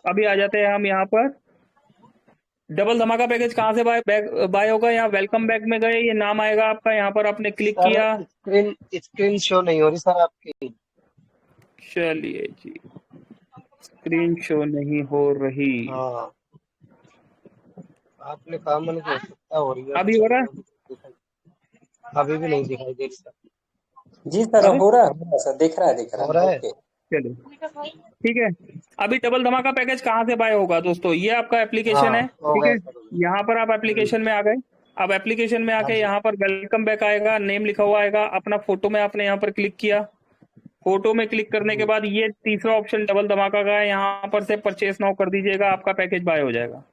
अभी आ जाते हैं हम यहाँ पर, डबल धमाका पैकेज कहाँ से बाय होगा। यहाँ वेलकम बैक में गए, ये नाम आएगा आपका, यहाँ पर आपने क्लिक सर किया। स्क्रीन स्क्रीन शो नहीं हो रही सर आपकी। चलिए जी, स्क्रीन शो नहीं हो रही, हाँ, आपने कहा मैंने हो सकता हो रही है, अब अभी हो रहा है। चलो। अभी भी नहीं दिखाई दे रही सर। जी सर, अरे हो रहा है सर, दिख रहा हो है रहा है। ओके। चलिए ठीक है। अभी डबल धमाका पैकेज कहाँ से बाय होगा दोस्तों, ये आपका एप्लीकेशन हाँ है, हो ठीक गया है। सर। यहाँ पर आप एप्लीकेशन में आ गए। अब एप्लीकेशन में हाँ आके जी। यहाँ पर वेलकम बैक आएगा, नेम लिखा हुआ आएगा, अपना फोटो में आपने यहाँ पर क्लिक किया। फोटो में क्लिक करने के बाद ये तीसरा ऑप्शन डबल धमाका का है, यहाँ पर से परचेस नाउ कर दीजिएगा, आपका पैकेज बाय हो जाएगा,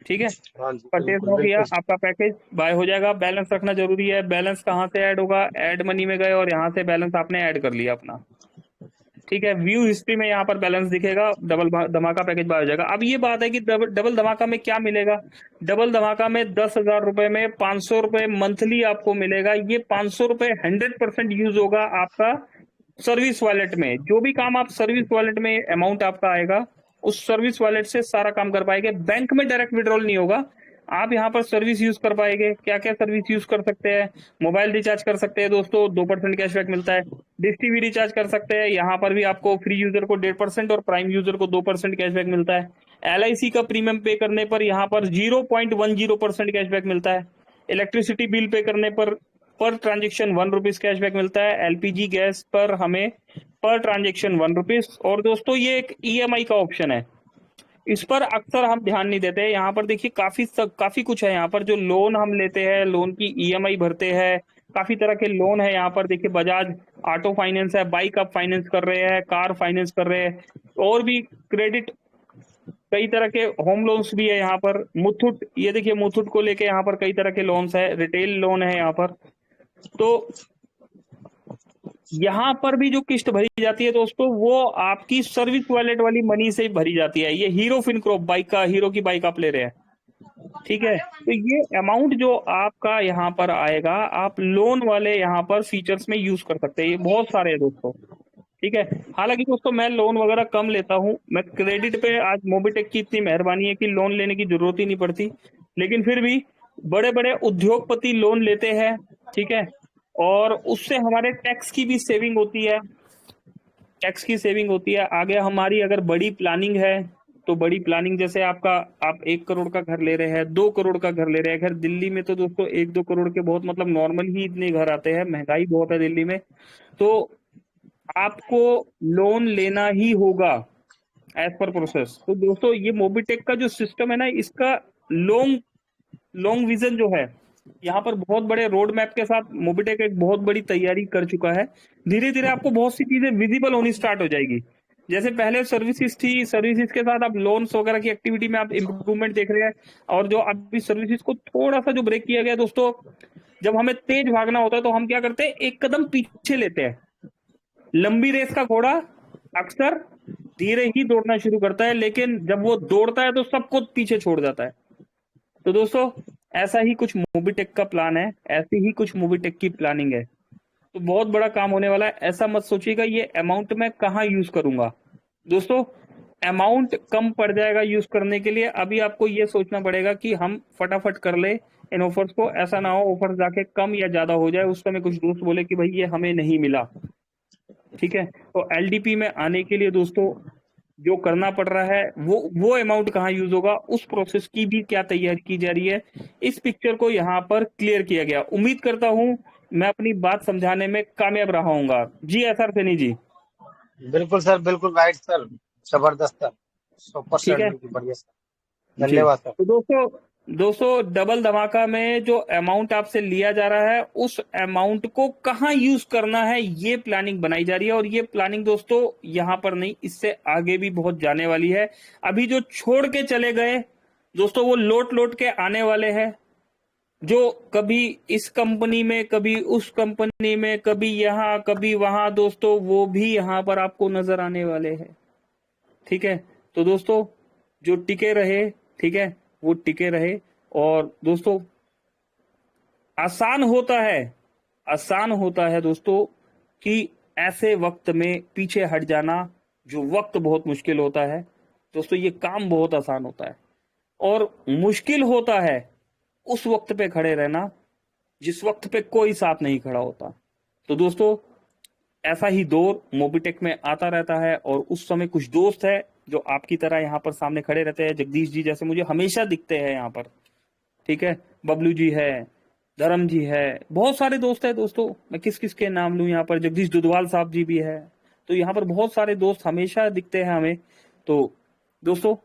ठीक है। हाँ जी, परचेज बिल्कुल नाउ किया, बिल्कुल। आपका पैकेज बाय हो जाएगा। बैलेंस रखना जरूरी है, बैलेंस कहाँ से ऐड होगा, ऐड मनी में गए और यहाँ से बैलेंस आपने ऐड कर लिया अपना, ठीक है। व्यू हिस्ट्री में यहाँ पर बैलेंस दिखेगा, डबल धमाका पैकेज बाय हो जाएगा। अब ये बात है कि डबल धमाका में क्या मिलेगा। डबल धमाका में 10,000 रुपए में 500 रुपए मंथली आपको मिलेगा। ये 500 रुपए 100% यूज होगा आपका सर्विस वॉलेट में। जो भी काम आप सर्विस वॉलेट में अमाउंट आपका आएगा, उस सर्विस वॉलेट से सारा काम कर पाएंगे। बैंक में डायरेक्ट विड्रॉल नहीं होगा, आप यहाँ पर सर्विस यूज कर पाएंगे। क्या क्या सर्विस यूज कर सकते हैं, मोबाइल रिचार्ज कर सकते हैं दोस्तों, 2% कैशबैक मिलता है। डिश टीवी रिचार्ज कर सकते हैं, यहाँ पर भी आपको फ्री यूजर को 1.5% और प्राइम यूजर को 2% कैशबैक मिलता है। LIC का प्रीमियम पे करने पर यहाँ पर 0.10% कैशबैक मिलता है। इलेक्ट्रिसिटी बिल पे करने पर ट्रांजेक्शन 1 रुपीज कैशबैक मिलता है। LPG गैस पर हमें पर ट्रांजेक्शन 1 रुपीज। और दोस्तों ये एक EMI का ऑप्शन है, इस पर अक्सर हम ध्यान नहीं देते। यहाँ पर देखिए काफी कुछ है। यहाँ पर जो लोन हम लेते हैं, लोन की EMI भरते हैं, काफी तरह के लोन है। यहाँ पर देखिए बजाज ऑटो फाइनेंस है, बाइक आप फाइनेंस कर रहे हैं, कार फाइनेंस कर रहे हैं, और भी क्रेडिट कई तरह के होम लोन्स भी है यहाँ पर। मुथूट, ये देखिए मुथूट को लेके यहाँ पर कई तरह के लोन्स है, रिटेल लोन है यहाँ पर। तो यहाँ पर भी जो किस्त भरी जाती है दोस्तों, वो आपकी सर्विस वॉलेट वाली मनी से भरी जाती है। ये हीरो फिनक्रॉप बाइक का, हीरो की बाइक आप ले रहे हैं, ठीक है। तो ये अमाउंट जो आपका यहाँ पर आएगा, आप लोन वाले यहाँ पर फीचर्स में यूज कर सकते हैं। ये बहुत सारे हैं दोस्तों, ठीक है। हालांकि दोस्तों मैं लोन वगैरह कम लेता हूँ, मैं क्रेडिट पे, आज मोबिटेक की इतनी मेहरबानी है कि लोन लेने की जरूरत ही नहीं पड़ती। लेकिन फिर भी बड़े बड़े उद्योगपति लोन लेते हैं, ठीक है। और उससे हमारे टैक्स की भी सेविंग होती है, टैक्स की सेविंग होती है। आगे हमारी अगर बड़ी प्लानिंग है, तो बड़ी प्लानिंग जैसे आपका, आप 1 करोड़ का घर ले रहे हैं, 2 करोड़ का घर ले रहे हैं। घर दिल्ली में तो दोस्तों 1-2 करोड़ के बहुत मतलब नॉर्मल ही इतने घर आते हैं, महंगाई बहुत है दिल्ली में। तो आपको लोन लेना ही होगा एज पर प्रोसेस। तो दोस्तों ये मोबिटेक का जो सिस्टम है ना, इसका लॉन्ग लॉन्ग विजन जो है, यहाँ पर बहुत बड़े रोड मैप के साथ मोबिटेक एक बहुत बड़ी तैयारी कर चुका है। धीरे धीरे आपको बहुत सी चीजें विजिबल होनी स्टार्ट हो जाएगी। जैसे पहले सर्विसेज थी, सर्विसेज के साथ आप लोन्स वगैरह की एक्टिविटी में आप इम्प्रूवमेंट देख रहे हैं। और जो अभी सर्विसेज को थोड़ा सा जो ब्रेक किया गया दोस्तों, जब हमें तेज भागना होता है तो हम क्या करते हैं, एक कदम पीछे लेते हैं। लंबी रेस का घोड़ा अक्सर धीरे ही दौड़ना शुरू करता है, लेकिन जब वो दौड़ता है तो सबको पीछे छोड़ जाता है। तो दोस्तों ऐसा ही कुछ मोबिटेक का प्लान है, ऐसी ही कुछ मोबिटेक की प्लानिंग है। तो बहुत बड़ा काम होने वाला है। ऐसा मत सोचिएगा ये अमाउंट मैं कहाँ यूज करूंगा। दोस्तों अमाउंट कम पड़ जाएगा यूज करने के लिए। अभी आपको ये सोचना पड़ेगा कि हम फटाफट कर ले इन ऑफर्स को, ऐसा ना हो ऑफर जाके कम या ज्यादा हो जाए, उस समय कुछ दोस्त बोले कि भाई ये हमें नहीं मिला, ठीक है। तो एलडीपी में आने के लिए दोस्तों जो करना पड़ रहा है, वो अमाउंट कहाँ यूज होगा, उस प्रोसेस की भी क्या तैयारी की जा रही है, इस पिक्चर को यहाँ पर क्लियर किया गया। उम्मीद करता हूँ मैं अपनी बात समझाने में कामयाब रहा हूँगा। जी एसआर सैनी जी, बिल्कुल सर, बिल्कुल राइट सर, जबरदस्त सर, ठीक 100% है बिल्कुल बढ़िया सर, जी। धन्यवाद सर। तो दोस्तों डबल धमाका में जो अमाउंट आपसे लिया जा रहा है, उस अमाउंट को कहाँ यूज करना है, ये प्लानिंग बनाई जा रही है। और ये प्लानिंग दोस्तों यहाँ पर नहीं, इससे आगे भी बहुत जाने वाली है। अभी जो छोड़ के चले गए दोस्तों, वो लौट लौट के आने वाले हैं। जो कभी इस कंपनी में, कभी उस कंपनी में, कभी यहाँ कभी वहां, दोस्तों वो भी यहाँ पर आपको नजर आने वाले हैं, ठीक है। तो दोस्तों जो टिके रहे, ठीक है, वो टिके रहे। और दोस्तों आसान होता है दोस्तों कि ऐसे वक्त में पीछे हट जाना, जो वक्त बहुत मुश्किल होता है दोस्तों, ये काम बहुत आसान होता है। और मुश्किल होता है उस वक्त पे खड़े रहना जिस वक्त पे कोई साथ नहीं खड़ा होता। तो दोस्तों ऐसा ही दौर मोबिटेक में आता रहता है। और उस समय कुछ दोस्त है जो आपकी तरह यहाँ पर सामने खड़े रहते हैं। जगदीश जी जैसे मुझे हमेशा दिखते हैं यहाँ पर, ठीक है। बबलू जी है, धर्म जी है, बहुत सारे दोस्त है दोस्तों। मैं किस किस के नाम लूं यहाँ पर, जगदीश दुधवाल साहब जी भी है। तो यहाँ पर बहुत सारे दोस्त हमेशा दिखते हैं हमें। तो दोस्तों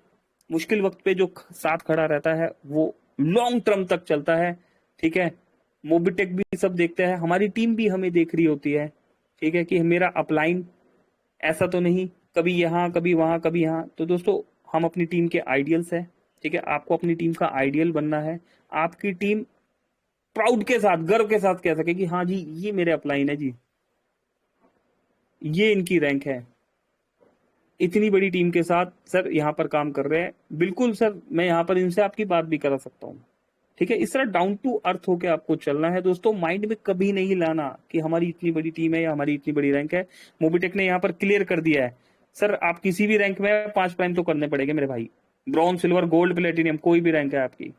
मुश्किल वक्त पे जो साथ खड़ा रहता है वो लॉन्ग टर्म तक चलता है, ठीक है। मोबिटेक भी सब देखते हैं, हमारी टीम भी हमें देख रही होती है, ठीक है, कि मेरा अपलाइन ऐसा तो नहीं कभी यहाँ कभी वहां कभी यहाँ। तो दोस्तों हम अपनी टीम के आइडियल्स हैं, ठीक है। आपको अपनी टीम का आइडियल बनना है। आपकी टीम प्राउड के साथ, गर्व के साथ कह सके कि हाँ जी ये मेरे अपलाइन है जी, ये इनकी रैंक है। इतनी बड़ी टीम के साथ सर यहाँ पर काम कर रहे हैं। बिल्कुल सर, मैं यहाँ पर इनसे आपकी बात भी करा सकता हूँ, ठीक है। इस तरह डाउन टू अर्थ होके आपको चलना है दोस्तों। माइंड में कभी नहीं लाना कि हमारी इतनी बड़ी टीम है या हमारी इतनी बड़ी रैंक है। मोबिटेक ने यहाँ पर क्लियर कर दिया है, सर आप किसी भी रैंक में 5 प्राइम तो करने पड़ेंगे मेरे भाई। ब्रॉन्ज, सिल्वर, गोल्ड, प्लेटिनियम, कोई भी रैंक है आपकी।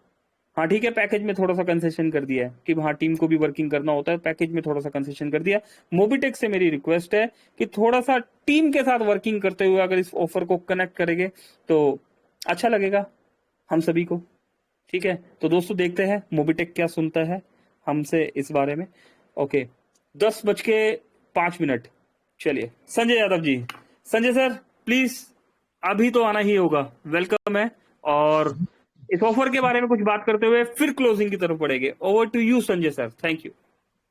हाँ ठीक है, पैकेज में थोड़ा सा कंसेशन कर दिया है कि हाँ टीम को भी वर्किंग करना होता है, पैकेज में थोड़ा सा कंसेशन कर दिया। मोबिटेक से मेरी रिक्वेस्ट है कि थोड़ा सा टीम के साथ वर्किंग करते हुए अगर इस ऑफर को कनेक्ट करेंगे तो अच्छा लगेगा हम सभी को, ठीक है। तो दोस्तों देखते हैं मोबिटेक क्या सुनता है हमसे इस बारे में। ओके, 10:05। चलिए संजय यादव जी, संजय सर प्लीज अभी तो आना ही होगा, वेलकम है। और इस ऑफर के बारे में कुछ बात करते हुए फिर क्लोजिंग की तरफ बढ़ेंगे। Over to you Sanjay sir, thank you.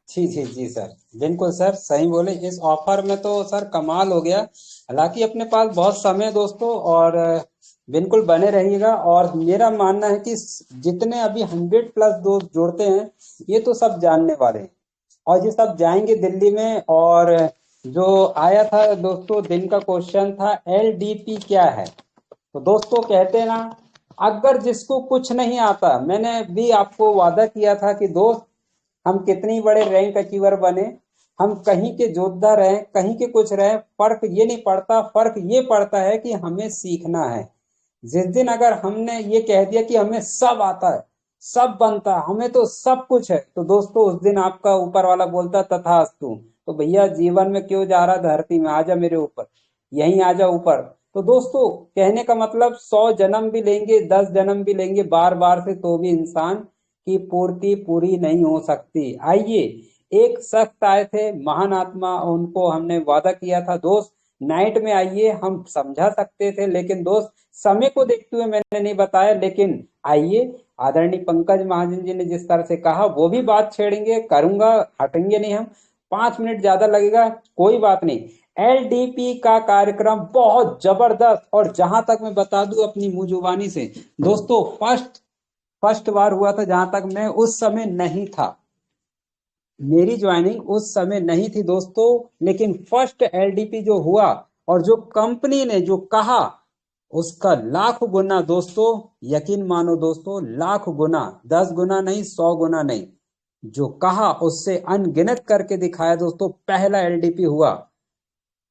जी जी जी सर, बिल्कुल सर, सही बोले। इस ऑफर में तो सर कमाल हो गया। हालांकि अपने पास बहुत समय है दोस्तों, और बिल्कुल बने रहिएगा। और मेरा मानना है कि जितने अभी 100+ दोस्त जुड़ते हैं, ये तो सब जानने वाले हैं और ये सब जाएंगे दिल्ली में। और जो आया था दोस्तों, दिन का क्वेश्चन था एलडीपी क्या है। तो दोस्तों कहते हैं ना, अगर जिसको कुछ नहीं आता, मैंने भी आपको वादा किया था कि दोस्त हम कितनी बड़े रैंक अचीवर बने, हम कहीं के योद्धा रहे, कहीं के कुछ रहे, फर्क ये नहीं पड़ता। फर्क ये पड़ता है कि हमें सीखना है। जिस दिन अगर हमने ये कह दिया कि हमें सब आता है, सब बनता है, हमें तो सब कुछ है, तो दोस्तों उस दिन आपका ऊपर वाला बोलता तथास्तु। तो भैया जीवन में क्यों जा रहा धरती में, आजा मेरे ऊपर, यहीं आजा ऊपर। तो दोस्तों कहने का मतलब 100 जन्म भी लेंगे, 10 जन्म भी लेंगे बार बार से, तो भी इंसान की पूर्ति पूरी नहीं हो सकती। आइए, एक शख्स आए थे महान आत्मा, उनको हमने वादा किया था दोस्त नाइट में आइए, हम समझा सकते थे, लेकिन दोस्त समय को देखते हुए मैंने नहीं बताया। लेकिन आइए, आदरणीय पंकज महाजन जी ने जिस तरह से कहा वो भी बात छेड़ेंगे, करूंगा, हटेंगे नहीं हम। 5 मिनट ज्यादा लगेगा, कोई बात नहीं। एलडीपी का कार्यक्रम बहुत जबरदस्त, और जहां तक मैं बता दूं अपनी मुंह जुबानी से दोस्तों, फर्स्ट फर्स्ट बार हुआ था जहां तक मैं उस समय नहीं था, मेरी ज्वाइनिंग उस समय नहीं थी दोस्तों। लेकिन फर्स्ट एलडीपी जो हुआ और जो कंपनी ने जो कहा, उसका लाख गुना दोस्तों, यकीन मानो दोस्तों, लाख गुना, 10 गुना नहीं, 100 गुना नहीं, जो कहा उससे अनगिनत करके दिखाया दोस्तों। पहला एलडीपी हुआ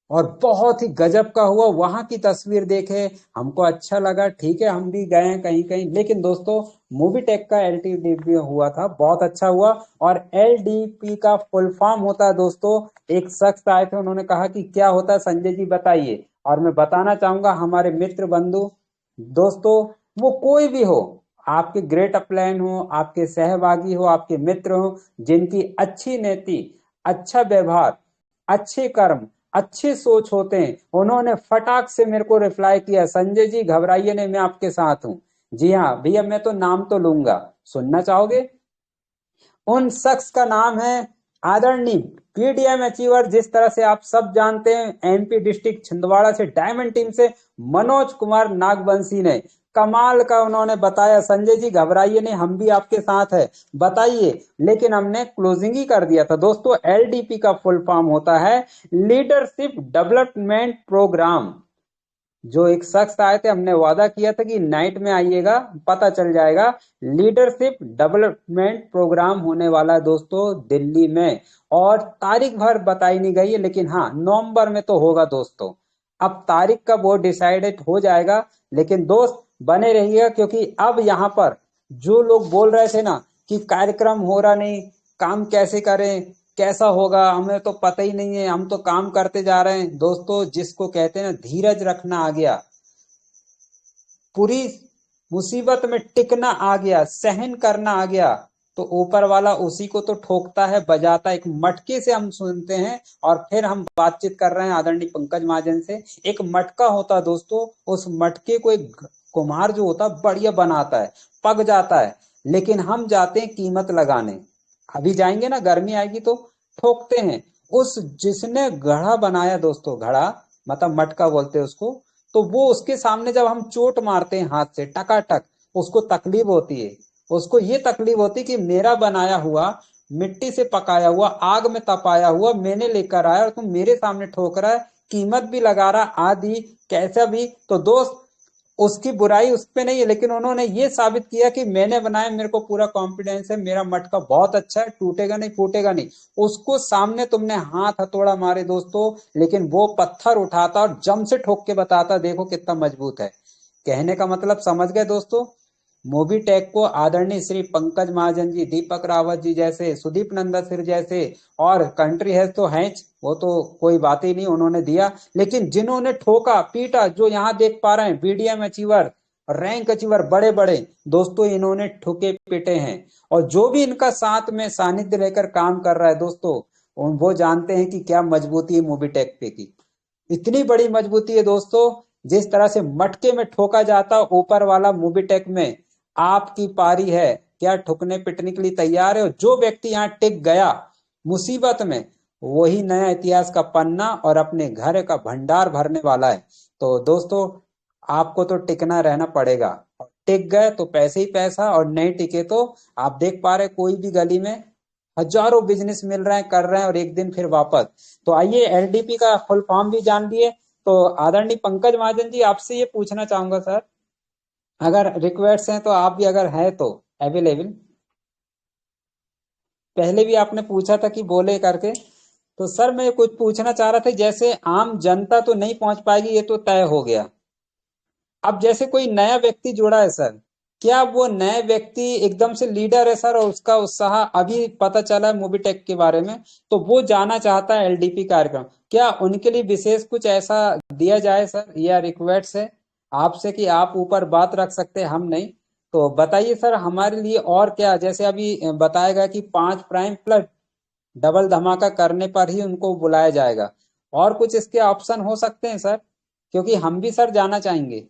और बहुत ही गजब का हुआ। वहां की तस्वीर देखे, हमको अच्छा लगा, ठीक है हम भी गए हैं कहीं कहीं। लेकिन दोस्तों मूवी टेक का एलटीडीपी हुआ था, बहुत अच्छा हुआ। और एलडीपी का फुल फॉर्म होता है दोस्तों, एक शख्स आए थे, उन्होंने कहा कि क्या होता है संजय जी बताइए। और मैं बताना चाहूंगा हमारे मित्र बंधु दोस्तों, वो कोई भी हो, आपके ग्रेट अपलाइन हो, आपके सहभागी हो, आपके मित्र हो, जिनकी अच्छी नीति, अच्छा व्यवहार, अच्छे कर्म, अच्छे सोच होते हैं, उन्होंने फटाक से मेरे को रिप्लाई किया, संजय जी घबराइए नहीं, मैं आपके साथ हूं। जी हाँ भैया, मैं तो नाम तो लूंगा, सुनना चाहोगे? उन शख्स का नाम है आदरणीय पीडीएम अचीवर, जिस तरह से आप सब जानते हैं, एमपी डिस्ट्रिक्ट छिंदवाड़ा से डायमंड टीम से मनोज कुमार नागवंशी ने कमाल का उन्होंने बताया, संजय जी घबराइए नहीं, हम भी आपके साथ है, बताइए। लेकिन हमने क्लोजिंग ही कर दिया था दोस्तों। एलडीपी का फुल फॉर्म होता है लीडरशिप डेवलपमेंट प्रोग्राम। जो एक शख्स आए थे, हमने वादा किया था कि नाइट में आइएगा, पता चल जाएगा। लीडरशिप डेवलपमेंट प्रोग्राम होने वाला है दोस्तों दिल्ली में, और तारीख भर बताई नहीं गई है, लेकिन हाँ नवंबर में तो होगा दोस्तों। अब तारीख का वो डिसाइडेड हो जाएगा, लेकिन दोस्त बने रहिएगा, क्योंकि अब यहाँ पर जो लोग बोल रहे थे ना कि कार्यक्रम हो रहा नहीं, काम कैसे करें, कैसा होगा, हमें तो पता ही नहीं है, हम तो काम करते जा रहे हैं दोस्तों। जिसको कहते हैं ना धीरज रखना आ गया, पूरी मुसीबत में टिकना आ गया, सहन करना आ गया, तो ऊपर वाला उसी को तो ठोकता है, बजाता है। एक मटके से हम सुनते हैं, और फिर हम बातचीत कर रहे हैं आदरणीय पंकज महाजन से। एक मटका होता है दोस्तों, उस मटके को एक कुम्हार जो होता है बढ़िया बनाता है, पक जाता है, लेकिन हम जाते हैं कीमत लगाने। अभी जाएंगे ना, गर्मी आएगी तो ठोकते हैं। उस जिसने घड़ा बनाया दोस्तों, घड़ा मतलब मटका बोलते हैं उसको, तो वो उसके सामने जब हम चोट मारते हैं हाथ से टकाटक, उसको तकलीफ होती है। उसको ये तकलीफ होती है कि मेरा बनाया हुआ, मिट्टी से पकाया हुआ, आग में तपाया हुआ मैंने लेकर आया, और तुम मेरे सामने ठोक रहा है, कीमत भी लगा रहा, आदि कैसा भी। तो दोस्त उसकी बुराई उस पे नहीं है, लेकिन उन्होंने ये साबित किया कि मैंने बनाया, मेरे को पूरा कॉन्फिडेंस है, मेरा मटका बहुत अच्छा है, टूटेगा नहीं, फूटेगा नहीं। उसको सामने तुमने हाथ हथौड़ा मारे दोस्तों, लेकिन वो पत्थर उठाता और जम से ठोक के बताता, देखो कितना मजबूत है। कहने का मतलब समझ गए दोस्तों? मोबीटेक को आदरणीय श्री पंकज महाजन जी, दीपक रावत जी जैसे, सुदीप नंदासिर जैसे, और कंट्री हेड तो हैं, वो तो कोई बात ही नहीं, उन्होंने दिया। लेकिन जिन्होंने ठोका पीटा, जो यहाँ देख पा रहे हैं बीडीएम अचीवर, रैंक अचीवर, बड़े बड़े दोस्तों, इन्होंने ठुके पीटे हैं। और जो भी इनका साथ में सानिध्य लेकर काम कर रहा है दोस्तों, वो जानते हैं कि क्या मजबूती है मोबीटेक पे की। इतनी बड़ी मजबूती है दोस्तों, जिस तरह से मटके में ठोका जाता ऊपर वाला मोबीटेक में, आपकी पारी है, क्या ठुकने पिटने के लिए तैयार है? और जो व्यक्ति यहाँ टिक गया मुसीबत में, वही नया इतिहास का पन्ना और अपने घर का भंडार भरने वाला है। तो दोस्तों आपको तो टिकना रहना पड़ेगा। और टिक गए तो पैसे ही पैसा, और नहीं टिके तो आप देख पा रहे कोई भी गली में हजारों बिजनेस मिल रहे हैं, कर रहे हैं, और एक दिन फिर वापस। तो आइए एलडीपी का फुल फॉर्म भी जान लिए। तो आदरणीय पंकज महाजन जी, आपसे ये पूछना चाहूंगा सर, अगर रिक्वेस्ट हैं तो आप भी अगर हैं तो अवेलेबल। पहले भी आपने पूछा था कि बोले करके, तो सर मैं कुछ पूछना चाह रहा था। जैसे आम जनता तो नहीं पहुंच पाएगी, ये तो तय हो गया। अब जैसे कोई नया व्यक्ति जुड़ा है सर, क्या वो नए व्यक्ति एकदम से लीडर है सर, और उसका उत्साह अभी पता चला है मोबिटेक के बारे में, तो वो जाना चाहता है एलडीपी कार्यक्रम, क्या उनके लिए विशेष कुछ ऐसा दिया जाए सर, या रिक्वेस्ट है आपसे कि आप ऊपर बात रख सकते हैं, हम नहीं? तो बताइए सर हमारे लिए और क्या, जैसे अभी बताया गया कि 5 प्राइम प्लस डबल धमाका करने पर ही उनको बुलाया जाएगा, और कुछ इसके ऑप्शन हो सकते हैं सर, क्योंकि हम भी सर जाना चाहेंगे।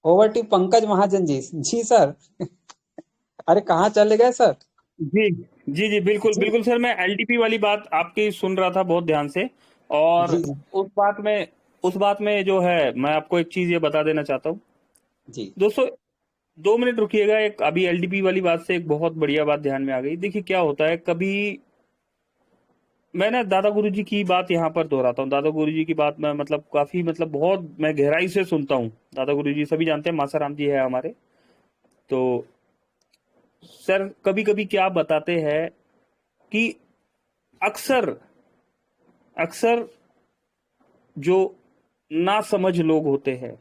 Over to Pankaj Mahajan ji. जी सर। अरे कहाँ चले गए सर? जी जी जी, बिल्कुल जी बिल्कुल सर, मैं एलटीपी वाली बात आपकी सुन रहा था बहुत ध्यान से। और जी उस बात में जो है, मैं आपको एक चीज ये बता देना चाहता हूँ जी दोस्तों। 2 मिनट रुकिएगा। एक अभी एलटीपी वाली बात से एक बहुत बढ़िया बात ध्यान में आ गई। देखिए क्या होता है, कभी मैं ना दादा गुरुजी की बात यहाँ पर दोहराता हूँ। दादा गुरुजी की बात मैं मतलब काफी मतलब बहुत मैं गहराई से सुनता हूँ। दादा गुरुजी सभी जानते हैं, मासाराम जी है हमारे। तो सर कभी कभी क्या बताते हैं कि अक्सर अक्सर जो ना समझ लोग होते हैं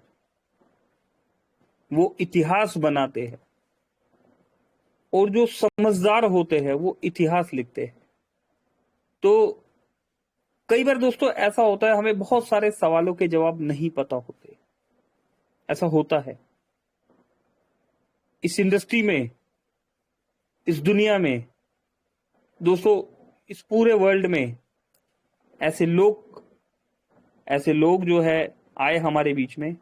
वो इतिहास बनाते हैं, और जो समझदार होते हैं वो इतिहास लिखते हैं। तो कई बार दोस्तों ऐसा होता है, हमें बहुत सारे सवालों के जवाब नहीं पता होते। ऐसा होता है इस इंडस्ट्री में, इस दुनिया में दोस्तों, इस पूरे वर्ल्ड में ऐसे लोग ऐसे लोग जो है आए हमारे बीच में,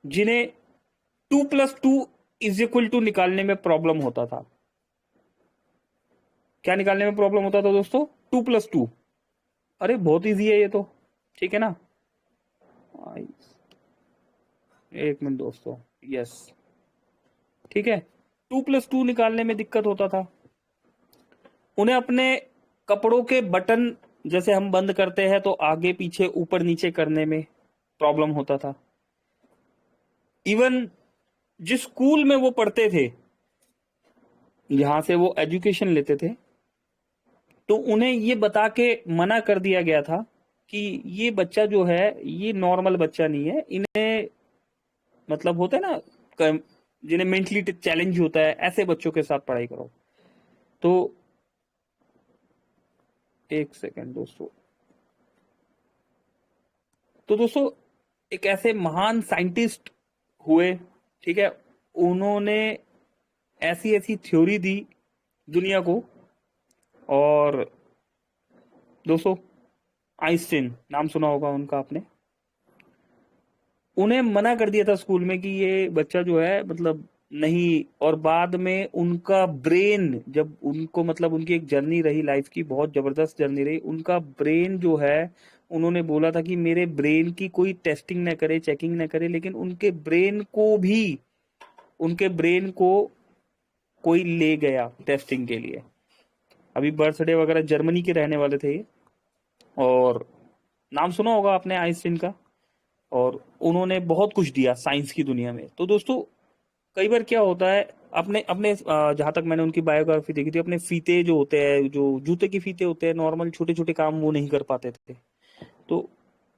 जिन्हें 2+2 = निकालने में प्रॉब्लम होता था। क्या निकालने में प्रॉब्लम होता था दोस्तों? 2+2। अरे बहुत इजी है ये तो, ठीक है ना। एक मिनट दोस्तों, यस, ठीक है। 2+2 निकालने में दिक्कत होता था उन्हें। अपने कपड़ों के बटन जैसे हम बंद करते हैं तो आगे पीछे ऊपर नीचे करने में प्रॉब्लम होता था। इवन जिस स्कूल में वो पढ़ते थे, जहां से वो एजुकेशन लेते थे, तो उन्हें ये बता के मना कर दिया गया था कि ये बच्चा जो है ये नॉर्मल बच्चा नहीं है। इन्हें मतलब होता है ना, जिन्हें मेंटली चैलेंज होता है, ऐसे बच्चों के साथ पढ़ाई करो। तो एक सेकंड दोस्तों। तो दोस्तों एक ऐसे महान साइंटिस्ट हुए, ठीक है, उन्होंने ऐसी ऐसी थ्योरी दी दुनिया को। और दोस्तों आइंस्टीन नाम सुना होगा उनका आपने। उन्हें मना कर दिया था स्कूल में कि ये बच्चा जो है मतलब नहीं। और बाद में उनका ब्रेन, जब उनको मतलब उनकी एक जर्नी रही लाइफ की, बहुत जबरदस्त जर्नी रही, उनका ब्रेन जो है, उन्होंने बोला था कि मेरे ब्रेन की कोई टेस्टिंग न करे, चेकिंग न करे, लेकिन उनके ब्रेन को कोई ले गया टेस्टिंग के लिए। अभी बर्थडे वगैरह जर्मनी के रहने वाले थे ये। और नाम सुना होगा आपने आइंस्टीन का। और उन्होंने बहुत कुछ दिया साइंस की दुनिया में। तो दोस्तों कई बार क्या होता है, अपने अपने जहां तक मैंने उनकी बायोग्राफी देखी थी, अपने फीते जो होते हैं, जो जूते के फीते होते हैं, नॉर्मल छोटे छोटे काम वो नहीं कर पाते थे। तो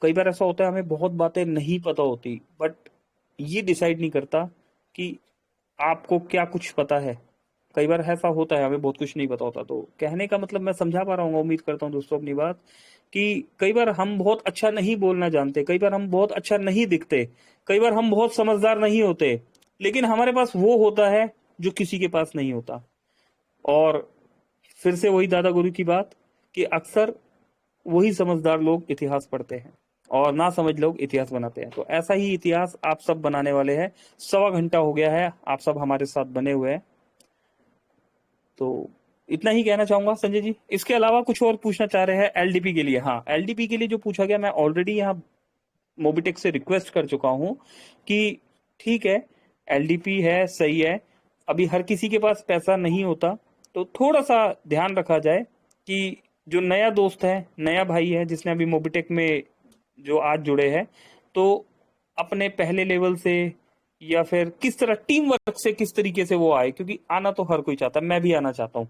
कई बार ऐसा होता है, हमें बहुत बातें नहीं पता होती, बट ये डिसाइड नहीं करता कि आपको क्या कुछ पता है। कई बार ऐसा होता है, हमें बहुत कुछ नहीं पता होता। तो कहने का मतलब मैं समझा पा रहा हूँ, उम्मीद करता हूँ दोस्तों अपनी बात, कि कई बार हम बहुत अच्छा नहीं बोलना जानते, कई बार हम बहुत अच्छा नहीं दिखते, कई बार हम बहुत समझदार नहीं होते, लेकिन हमारे पास वो होता है जो किसी के पास नहीं होता। और फिर से वही दादा गुरु की बात, कि अक्सर वही समझदार लोग इतिहास पढ़ते हैं और ना समझ लोग इतिहास बनाते हैं। तो ऐसा ही इतिहास आप सब बनाने वाले हैं। 1.25 घंटा हो गया है, आप सब हमारे साथ बने हुए हैं। तो इतना ही कहना चाहूंगा संजय जी। इसके अलावा कुछ और पूछना चाह रहे हैं एलडीपी के लिए? हाँ, एलडीपी के लिए जो पूछा गया मैं ऑलरेडी यहाँ मोबिटेक से रिक्वेस्ट कर चुका हूं कि ठीक है, एलडीपी है, सही है, अभी हर किसी के पास पैसा नहीं होता, तो थोड़ा सा ध्यान रखा जाए कि जो नया दोस्त है, नया भाई है, जिसने अभी मोबिटेक में जो आज जुड़े हैं, तो अपने पहले लेवल से या फिर किस तरह टीम वर्क से किस तरीके से वो आए, क्योंकि आना तो हर कोई चाहता है, मैं भी आना चाहता हूँ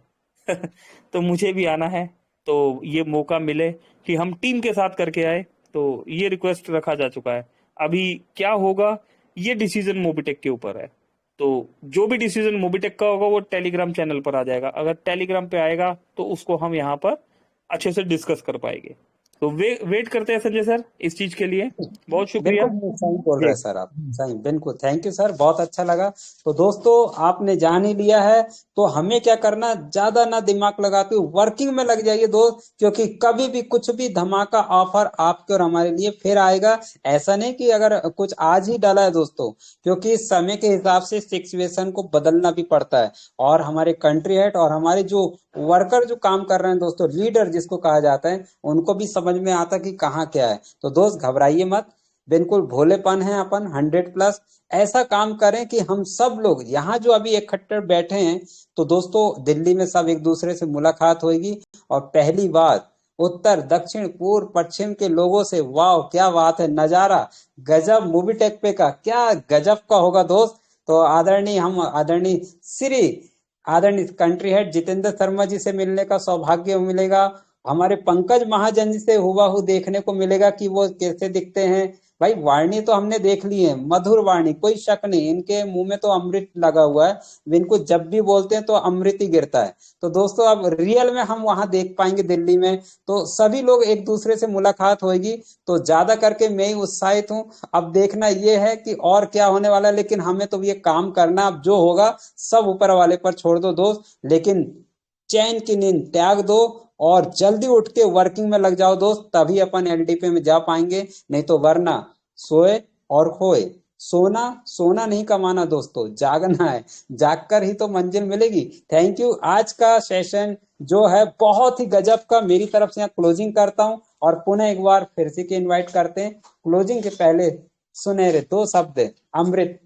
तो मुझे भी आना है, तो ये मौका मिले कि हम टीम के साथ करके आए, तो ये रिक्वेस्ट रखा जा चुका है। अभी क्या होगा ये डिसीजन मोबिटेक के ऊपर है, तो जो भी डिसीजन मोबिटेक का होगा वो टेलीग्राम चैनल पर आ जाएगा। अगर टेलीग्राम पे आएगा तो उसको हम यहाँ पर अच्छे से डिस्कस कर पाएंगे। तो वेट करते हैं संजय सर इस चीज के लिए। बहुत शुक्रिया। बिल्कुल सही बोल रहे जी हैं सर आप, सही, बिल्कुल, थैंक यू सर, बहुत अच्छा लगा। तो दोस्तों आपने जान ही लिया है, तो हमें क्या करना, ज्यादा ना दिमाग लगाते हुए वर्किंग में लग जाइए दोस्त, क्योंकि कभी भी कुछ भी धमाका ऑफर आपके और हमारे लिए फिर आएगा। ऐसा नहीं कि अगर कुछ आज ही डाला है दोस्तों, क्योंकि समय के हिसाब से सिचुएशन को बदलना भी पड़ता है, और हमारे कंट्री हेड और हमारे जो वर्कर जो काम कर रहे हैं दोस्तों, लीडर जिसको कहा जाता है, उनको भी समझ में आता कि कहाँ क्या है। तो दोस्त घबराइए मत, बिल्कुल भोलेपन है अपन 100+। ऐसा काम करें कि हम सब लोग यहाँ जो अभी इकट्ठे बैठे हैं, तो दोस्तों दिल्ली में सब एक दूसरे से मुलाकात होगी, और पहली बात उत्तर दक्षिण पूर्व पश्चिम के लोगों से, वाह क्या बात है, नजारा गजब, मूवी टेक पे का क्या गजब का होगा दोस्त। तो आदरणीय श्री आदरणीय कंट्री हेड जितेंद्र शर्मा जी से मिलने का सौभाग्य मिलेगा, हमारे पंकज महाजन जी से हुबहू देखने को मिलेगा कि वो कैसे दिखते हैं। भाई वाणी तो हमने देख ली है, मधुर वाणी, कोई शक नहीं, इनके मुंह में तो अमृत लगा हुआ है, इनको जब भी बोलते हैं तो अमृत ही गिरता है। तो दोस्तों अब रियल में हम वहां देख पाएंगे दिल्ली में, तो सभी लोग एक दूसरे से मुलाकात होगी। तो ज्यादा करके मैं ही उत्साहित हूँ। अब देखना ये है कि और क्या होने वाला है, लेकिन हमें तो ये काम करना, अब जो होगा सब ऊपर वाले पर छोड़ दो दोस्त, लेकिन चैन की नींद त्याग दो और जल्दी उठ के वर्किंग में लग जाओ दोस्त, तभी अपन एलडीपी में जा पाएंगे, नहीं तो वरना सोए और खोए। सोना सोना नहीं कमाना दोस्तों, जागना है, जागकर ही तो मंजिल मिलेगी। Thank you. आज का सेशन जो है बहुत ही गजब का, मेरी तरफ से यहाँ क्लोजिंग करता हूँ, और पुनः एक बार फिर से इनवाइट करते हैं क्लोजिंग के पहले सुनहरे 2 शब्द अमृत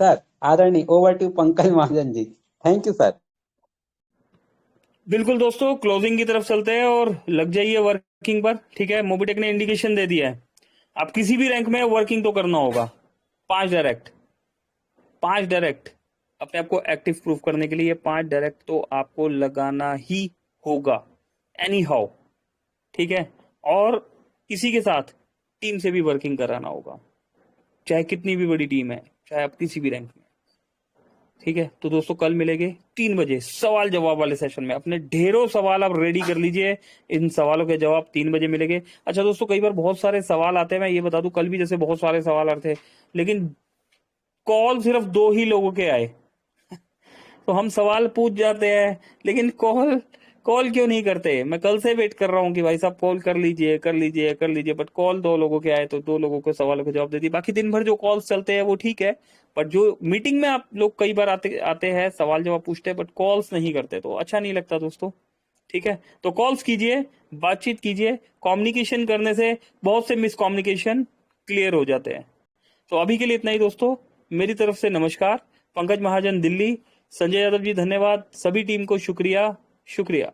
सर। आदरणीय, over to Pankaj Mahajan ji. Thank you sir. बिल्कुल दोस्तों, क्लोजिंग की तरफ चलते हैं और लग जाइए वर्किंग पर। ठीक है, मोबिटेक ने इंडिकेशन दे दिया है, आप किसी भी रैंक में वर्किंग तो करना होगा। 5 डायरेक्ट अपने आप को एक्टिव प्रूफ करने के लिए 5 डायरेक्ट तो आपको लगाना ही होगा, एनी हाउ। ठीक है, और इसी के साथ टीम से भी वर्किंग कराना होगा, चाहे कितनी भी बड़ी टीम है, चाहे आप किसी भी रैंक में। ठीक है, तो दोस्तों कल मिलेंगे 3 बजे सवाल जवाब वाले सेशन में। अपने ढेरों सवाल आप रेडी कर लीजिए, इन सवालों के जवाब 3 बजे मिलेंगे। अच्छा दोस्तों, कई बार बहुत सारे सवाल आते हैं, मैं ये बता दूं, कल भी जैसे बहुत सारे सवाल आते थे, लेकिन कॉल सिर्फ 2 ही लोगों के आए तो हम सवाल पूछ जाते हैं, लेकिन कॉल कॉल क्यों नहीं करते? मैं कल से वेट कर रहा हूँ कि भाई साहब कॉल कर लीजिए कर लीजिए कर लीजिए, बट कॉल 2 लोगों के आए तो 2 लोगों को सवालों के जवाब दे दिए। बाकी दिन भर जो कॉल्स चलते हैं वो ठीक है, बट जो मीटिंग में आप लोग कई बार आते आते हैं, सवाल जवाब पूछते हैं, बट कॉल्स नहीं करते, तो अच्छा नहीं लगता दोस्तों। ठीक है, तो कॉल्स कीजिए, बातचीत कीजिए, कम्युनिकेशन करने से बहुत से मिसकम्युनिकेशन क्लियर हो जाते हैं। तो अभी के लिए इतना ही दोस्तों, मेरी तरफ से नमस्कार। पंकज महाजन दिल्ली, संजय यादव जी धन्यवाद, सभी टीम को शुक्रिया शुक्रिया।